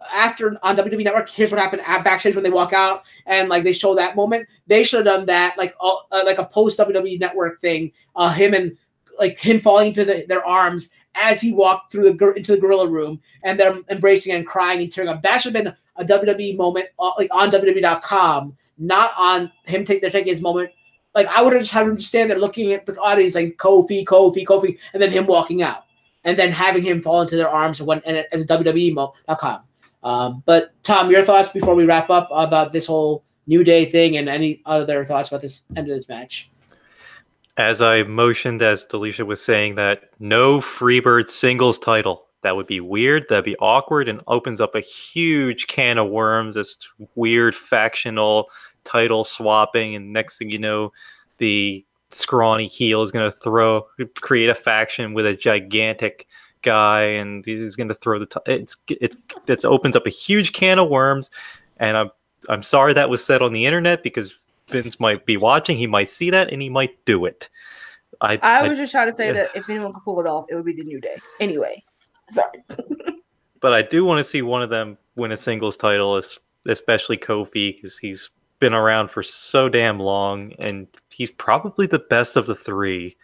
WWE Network? Here's what happened at backstage when they walk out and like they show that moment. They should have done that like a post WWE Network thing. Him falling into their arms as he walked through into the gorilla room and them embracing and crying and tearing up. That should have been a WWE moment like on WWE.com, not on him taking his moment. Like, I would have just had him stand there looking at the audience like Kofi, and then him walking out. And then having him fall into their arms as a WWE.com. But, Tom, your thoughts before we wrap up about this whole New Day thing and any other thoughts about this end of this match? As I motioned, as Delisha was saying, that no Freebird singles title. That would be weird. That'd be awkward and opens up a huge can of worms. This weird factional title swapping, and next thing you know, the scrawny heel is going to create a faction with a gigantic guy, and he's going to throw it opens up a huge can of worms. And I'm sorry that was said on the internet, because Vince might be watching, he might see that, and he might do it. I was just trying to say that if anyone could pull it off, it would be the New Day. Anyway, sorry. But I do want to see one of them win a singles title, especially Kofi, because he's been around for so damn long, and he's probably the best of the 3.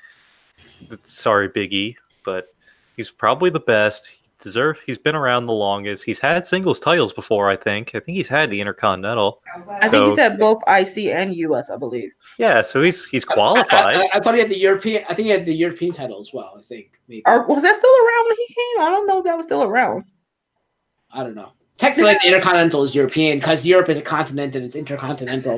Sorry, Big E, but he's probably the best. He's been around the longest. He's had singles titles before, I think. He's had the Intercontinental. I think he's had both IC and US, I believe. Yeah, so he's qualified. I thought he had the European. I think he had the European title as well. I think maybe. Was that still around when he came? I don't know if that was still around. I don't know. Technically, the Intercontinental is European because Europe is a continent and it's intercontinental.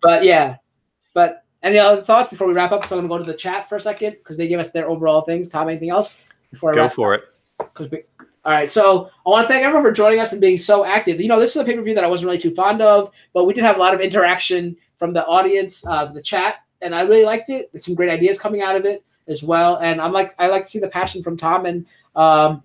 But any other thoughts before we wrap up? So I'm going to go to the chat for a second because they gave us their overall things. Tom, anything else before I go for it? All right, so I want to thank everyone for joining us and being so active. This is a pay-per-view that I wasn't really too fond of, but we did have a lot of interaction from the audience, the chat, and I really liked it. There's some great ideas coming out of it as well, and I like to see the passion from Tom and I'm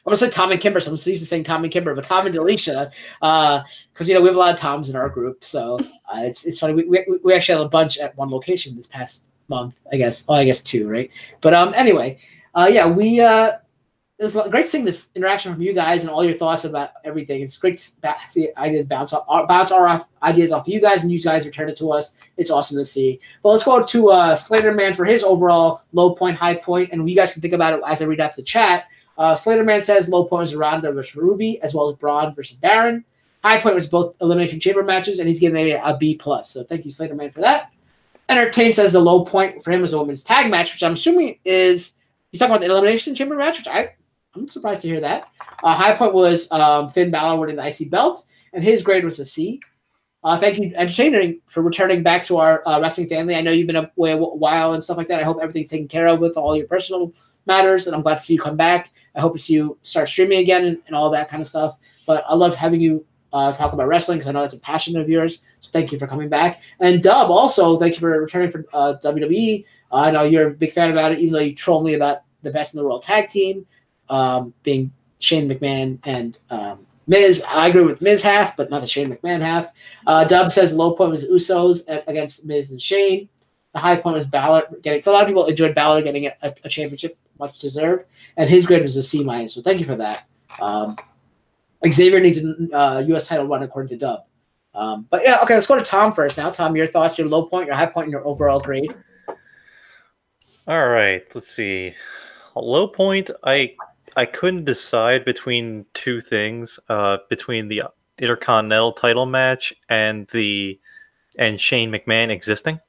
gonna say Tom and Kimber. So I'm so used to saying Tom and Kimber, but Tom and Delisha, because we have a lot of Toms in our group, so it's funny. We actually had a bunch at one location this past month, I guess. Oh, I guess 2, right? But anyway, it was great seeing this interaction from you guys and all your thoughts about everything. It's great to see ideas bounce our ideas off you guys, and you guys return it to us. It's awesome to see. But let's go to Slayterman for his overall low point, high point, and you guys can think about it as I read out the chat. Slayterman says low point was Ronda versus Ruby, as well as Braun versus Baron. High point was both Elimination Chamber matches, and he's giving a B+. So thank you, Slayterman, for that. Entertain says the low point for him was the women's tag match, which I'm assuming is he's talking about the Elimination Chamber match, which I'm surprised to hear that. High point was Finn Balor winning the IC belt, and his grade was a C. Thank you, Entertaining, for returning back to our wrestling family. I know you've been away a while and stuff like that. I hope everything's taken care of with all your personal matters, and I'm glad to see you come back. I hope to see you start streaming again and all that kind of stuff. But I love having you talk about wrestling because I know that's a passion of yours. So thank you for coming back. And Dub, also, thank you for returning for WWE. I know you're a big fan about it, even though you troll me about the best in the world tag team, being Shane McMahon and Miz. I agree with Miz half, but not the Shane McMahon half. Dub says low point was Usos against Miz and Shane. The high point was Balor getting. So a lot of people enjoyed Balor getting a championship, much deserved, and his grade was a C-. So thank you for that. Xavier needs a U.S. title run according to Dub. But yeah, okay, let's go to Tom first now. Tom, your thoughts, your low point, your high point, and your overall grade. All right, let's see. A low point, I couldn't decide between two things, between the Intercontinental title match and Shane McMahon existing.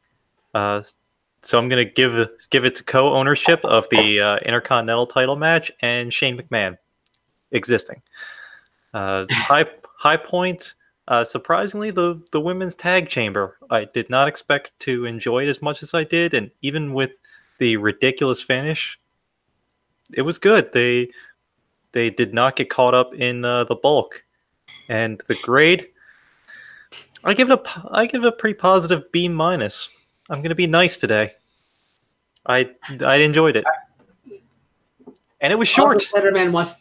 So I'm gonna give it to co-ownership of the Intercontinental title match and Shane McMahon existing. High point. Surprisingly, the women's tag chamber. I did not expect to enjoy it as much as I did, and even with the ridiculous finish, it was good. They did not get caught up in the bulk, and the grade. I give it a pretty positive B-. I'm gonna be nice today. I enjoyed it, and it was short. Also, Slenderman wants,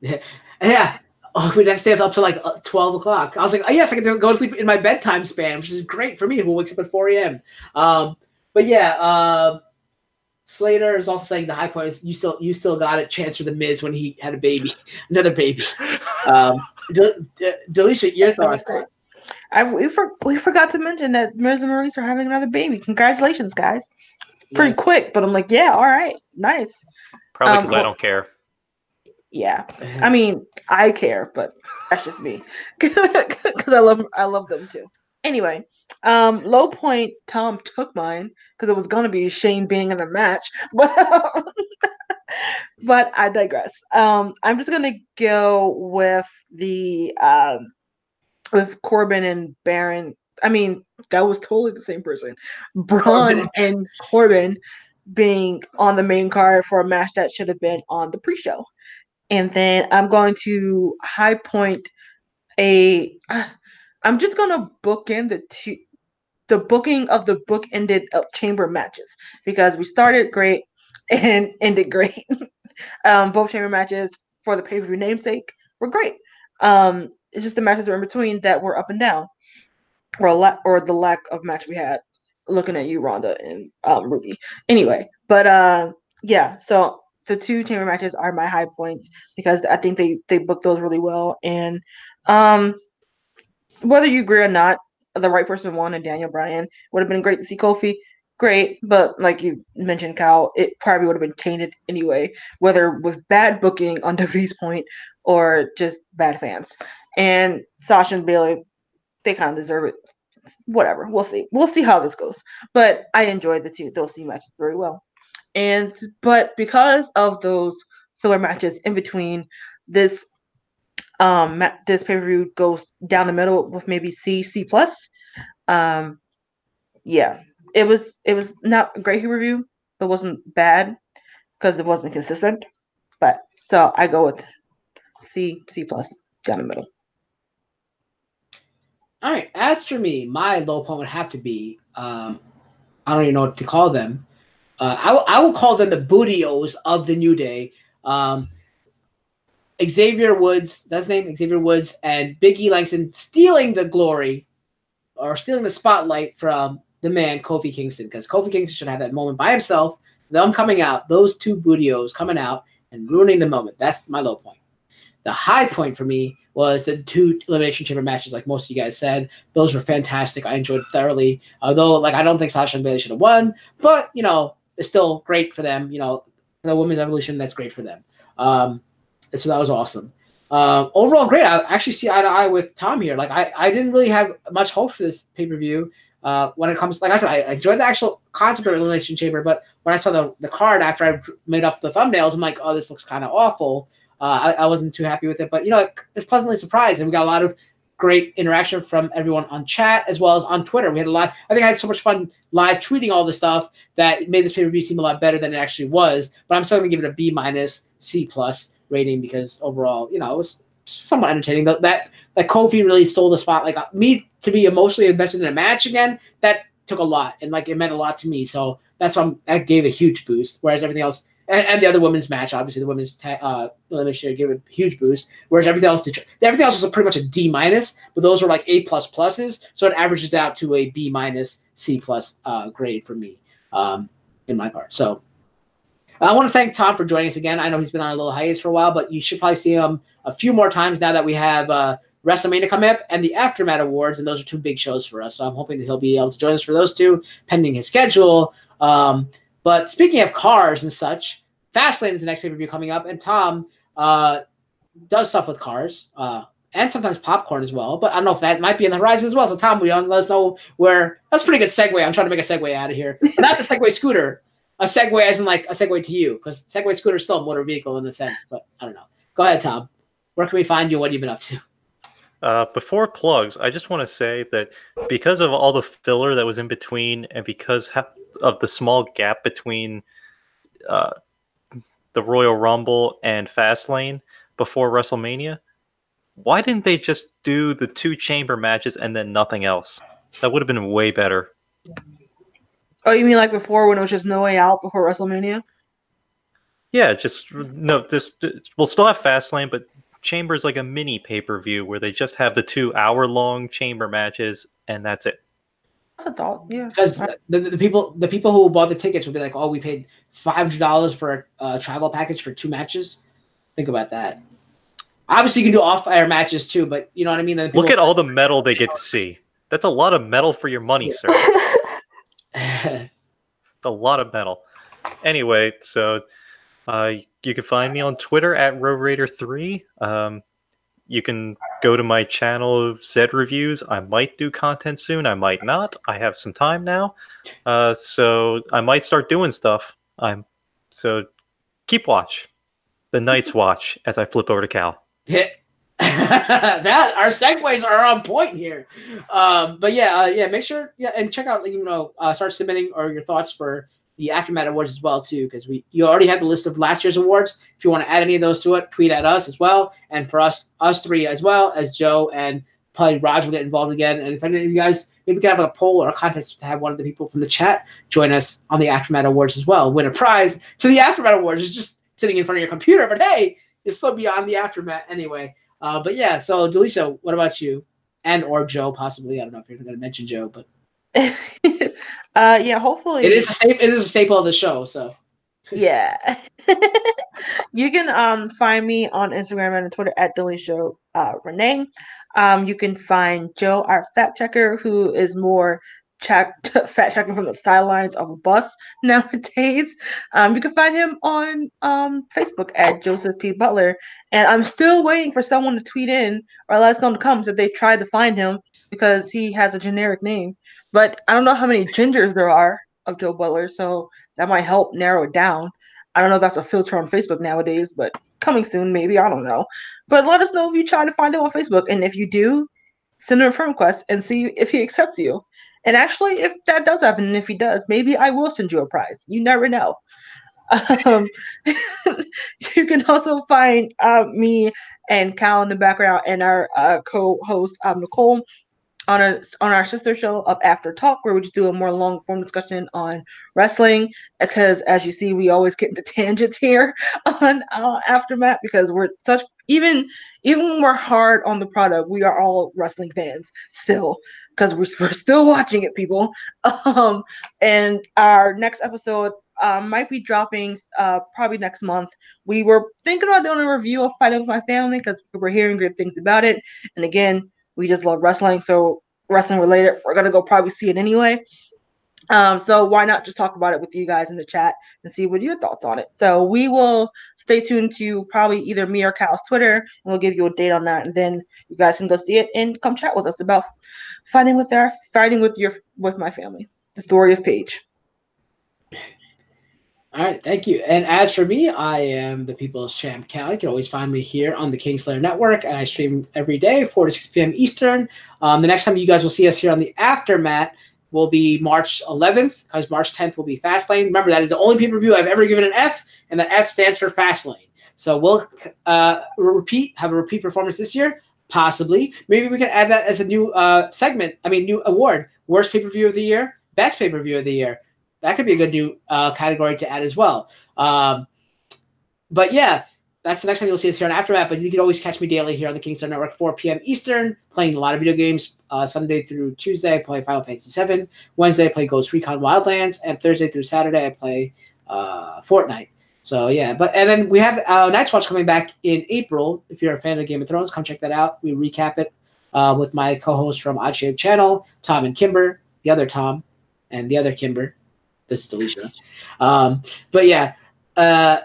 yeah. Oh, we had to stay up to like 12 o'clock. I was like, oh, yes, I can go to sleep in my bedtime span, which is great for me who wakes up at 4 a.m. But yeah, Slater is also saying the high point is you still got a chance for the Miz when he had a baby, another baby. Delisha, your thoughts? We forgot to mention that Miz and Maurice are having another baby. Congratulations, guys! It's pretty quick, but I'm like, yeah, all right, nice. Probably because I don't care. Yeah, I mean, I care, but that's just me because I love them too. Anyway, low point. Tom took mine because it was gonna be Shane being in the match, but I digress. I'm just gonna go with the with Corbin and Baron. I mean, that was totally the same person. Braun and Corbin being on the main card for a match that should have been on the pre-show. And then I'm going to high point I'm just going to book in the booking of the book-ended chamber matches because we started great and ended great. Both chamber matches for the pay-per-view namesake were great. It's just the matches were in between that were up and down, or the lack of match we had. Looking at you, Rhonda and Ruby. Anyway, but yeah, so the two chamber matches are my high points because I think they booked those really well. And whether you agree or not, the right person won, and Daniel Bryan would have been great to see Kofi. Great, but like you mentioned, Kyle, it probably would have been tainted anyway, whether with bad booking on WWE's point or just bad fans. And Sasha and Bayley, they kind of deserve it. Whatever, we'll see. We'll see how this goes. But I enjoyed those two matches very well. But because of those filler matches in between, this this pay-per-view goes down the middle with maybe C+. Yeah, it was not a great review. It wasn't bad because it wasn't consistent. But so I go with C+ down the middle. All right. As for me, my low point would have to be I don't even know what to call them. I will call them the Bootios of the New Day. Xavier Woods, that's his name, Xavier Woods, and Big E Langston stealing the glory or stealing the spotlight from the man, Kofi Kingston, because Kofi Kingston should have that moment by himself. Them coming out, those two Bootios coming out and ruining the moment. That's my low point. The high point for me was the two Elimination Chamber matches, like most of you guys said. Those were fantastic. I enjoyed thoroughly. Although, I don't think Sasha and Bayley should have won, but, it's still great for them. The women's evolution, that's great for them. So that was awesome. Overall, great. I actually see eye to eye with Tom here. I didn't really have much hope for this pay-per-view when it comes, like I said, I enjoyed the actual concept of Elimination Chamber, but when I saw the card after I made up the thumbnails, I'm like, oh, this looks kind of awful. I wasn't too happy with it, but, it's pleasantly surprised, and we got a lot of great interaction from everyone on chat as well as on Twitter. We had a lot. I think I had so much fun live tweeting all this stuff that made this pay-per-view seem a lot better than it actually was, but I'm still going to give it a B- C+ rating because overall, it was somewhat entertaining. That Kofi really stole the spot. Me to be emotionally invested in a match again, that took a lot, and it meant a lot to me. So that's why I gave a huge boost. Whereas everything else, and the other women's match, obviously the women's elimination gave it a huge boost. Whereas everything else was pretty much a D-, but those were like A++, so it averages out to a B-, C+ grade for me in my part. So I want to thank Tom for joining us again. I know he's been on a little hiatus for a while, but you should probably see him a few more times now that we have WrestleMania coming up and the AfterMat Awards, and those are 2 big shows for us. So I'm hoping that he'll be able to join us for those 2, pending his schedule. But speaking of cars and such, Fastlane is the next pay-per-view coming up, and Tom does stuff with cars and sometimes popcorn as well. But I don't know if that might be in the horizon as well. So Tom, let us know where. That's a pretty good segue. I'm trying to make a segue out of here. Not the Segway scooter, a segue as in like a segue to you, because Segway scooter is still a motor vehicle in a sense. But I don't know. Go ahead, Tom. Where can we find you? What have you been up to? Before plugs, I just want to say that because of all the filler that was in between, and because of the small gap between the Royal Rumble and Fastlane before WrestleMania, why didn't they just do the 2 chamber matches and then nothing else? That would have been way better. Oh, you mean like before when it was just No Way Out before WrestleMania? Yeah, we'll still have Fastlane, but Chamber is like a mini pay-per-view where they just have the 2-hour-long chamber matches and that's it. That's a thought, yeah. Because the people who bought the tickets would be like, oh, we paid $500 for a travel package for 2 matches. Think about that. Obviously, you can do off-air matches too, but you know what I mean? Look at all the metal they get to see. That's a lot of metal for your money, sir. A lot of metal. Anyway, so you can find me on Twitter at RoadRaider3. You can go to my channel, Zed Reviews. I might do content soon. I might not. I have some time now. So I might start doing stuff. So keep watch. The Night's Watch as I flip over to Cal. That our segues are on point here. But yeah, make sure and check out, start submitting or your thoughts for the AfterMat Awards as well too, because you already have the list of last year's awards. If you want to add any of those to it, tweet at us as well, and for us 3 as well as Joe and probably Roger will get involved again. And if any of you guys, maybe we can have a poll or a contest to have one of the people from the chat join us on the AfterMat Awards as well. Win a prize to the AfterMat Awards. It's just sitting in front of your computer, but hey, you're still beyond the AfterMat anyway. But yeah, so Delisha, what about you? And or Joe, possibly. I don't know if you're going to mention Joe, but yeah, hopefully it is a staple of the show. So yeah, you can find me on Instagram and Twitter at Delisha Renee. You can find Joe, our fact checker, who is more fact checking from the sidelines of a bus nowadays. You can find him on Facebook at Joseph P. Butler. And I'm still waiting for someone to tweet in or let us know in the comments that they tried to find him because he has a generic name. But I don't know how many gingers there are of Joe Butler, so that might help narrow it down. I don't know if that's a filter on Facebook nowadays, but coming soon, maybe. I don't know. But let us know if you try to find him on Facebook. And if you do, send him a friend request and see if he accepts you. And actually, if that does happen, and if he does, maybe I will send you a prize. You never know. You can also find me and Cal in the background and our co-host Nicole on our sister show of After Talk, where we just do a more long-form discussion on wrestling. Because as you see, we always get into tangents here on AfterMat because we're such even when we're hard on the product, we are all wrestling fans still. Because we're still watching it, people. And our next episode might be dropping probably next month. We were thinking about doing a review of Fighting With My Family because we were hearing great things about it. And again, we just love wrestling, so wrestling related. We're gonna go probably see it anyway. So why not just talk about it with you guys in the chat and see what your thoughts on it. So we will stay tuned to probably either me or Cal's Twitter, and we'll give you a date on that, and then you guys can go see it and come chat with us about fighting with my family. The story of Paige. All right, thank you. And as for me, I am the People's Champ Cal. You can always find me here on the Kingslayer Network, and I stream every day, 4 to 6 p.m. Eastern. The next time you guys will see us here on the AfterMat will be March 11th, because March 10th will be Fastlane. Remember, that is the only pay-per-view I've ever given an F, and the F stands for Fastlane. So we'll have a repeat performance this year, possibly. Maybe we can add that as a new new award. Worst pay-per-view of the year, best pay-per-view of the year. That could be a good new category to add as well. But yeah, that's the next time you'll see us here on AfterMat. But you can always catch me daily here on the Kingslaying Network, 4 p.m. Eastern, playing a lot of video games. Sunday through Tuesday, I play Final Fantasy VII. Wednesday, I play Ghost Recon Wildlands. And Thursday through Saturday, I play Fortnite. So yeah, and then we have Night's Watch coming back in April. If you're a fan of Game of Thrones, come check that out. We recap it with my co-hosts from Odd Shape Channel, Tom and Kimber, the other Tom, and the other Kimber. This is Alicia. But yeah,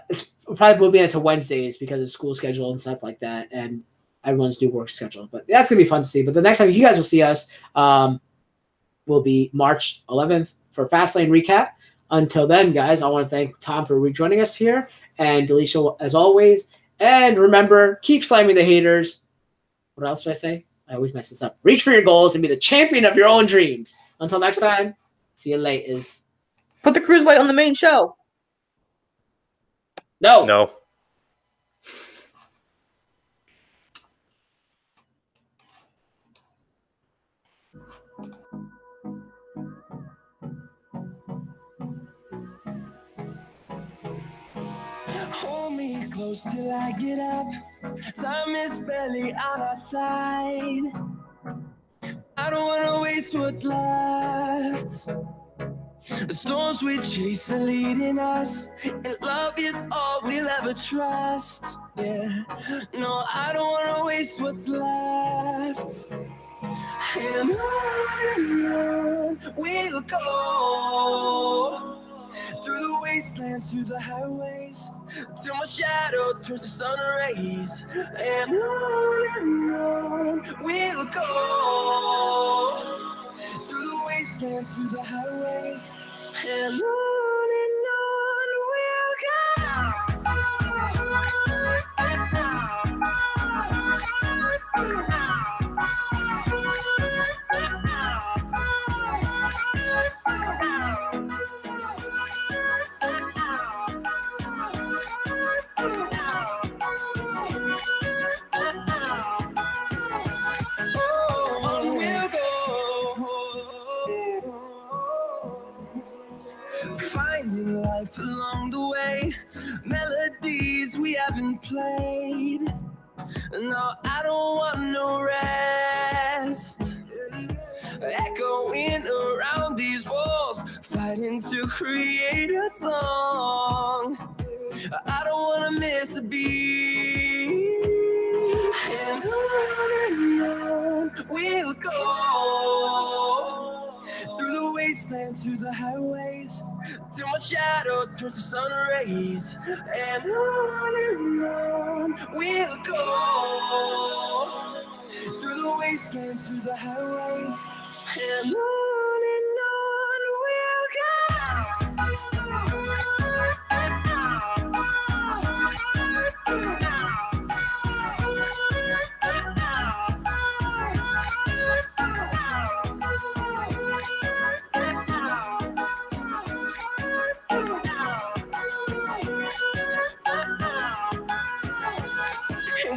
it's probably moving into Wednesdays because of school schedule and stuff like that, and everyone's new work schedule. But that's gonna be fun to see. But the next time you guys will see us will be March 11th for Fastlane recap. Until then, guys, I want to thank Tom for rejoining us here, and Alicia as always. And remember, keep slamming the haters. What else do I say? I always mess this up. Reach for your goals and be the champion of your own dreams. Until next time, see you later. Put the cruiserweight on the main show. No. No. Hold me close till I get up. Time is barely on our side. I don't wanna waste what's left. The storms we chase are leading us, and love is all we'll ever trust. Yeah, no, I don't wanna waste what's left. And on we'll go. Through the wastelands, through the highways, till my shadow turns to sun rays. And on we'll go. Through the wastelands, through the highways, and on we'll finding life along the way, melodies we haven't played. No, I don't want no rest. Echoing around these walls, fighting to create a song. I don't wanna miss a beat. And on we'll go. Through the wastelands, through the highways, till my shadow turns to sun rays. And on we'll go. Through the wastelands, through the highways, and on we'll go.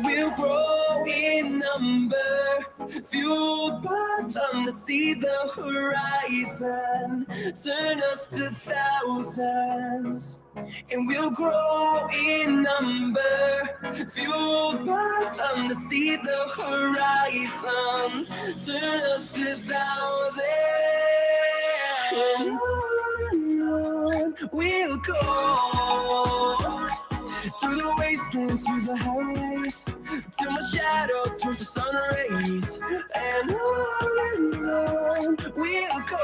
We'll grow in number, fueled by them to see the horizon, turn us to thousands. And we'll grow in number, fueled by them to see the horizon, turn us to thousands. And on we'll go. Through the wastelands, through the highways, till my shadow turns to sun rays. And on we'll go.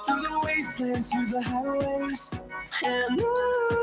Through the wastelands, through the highways, and on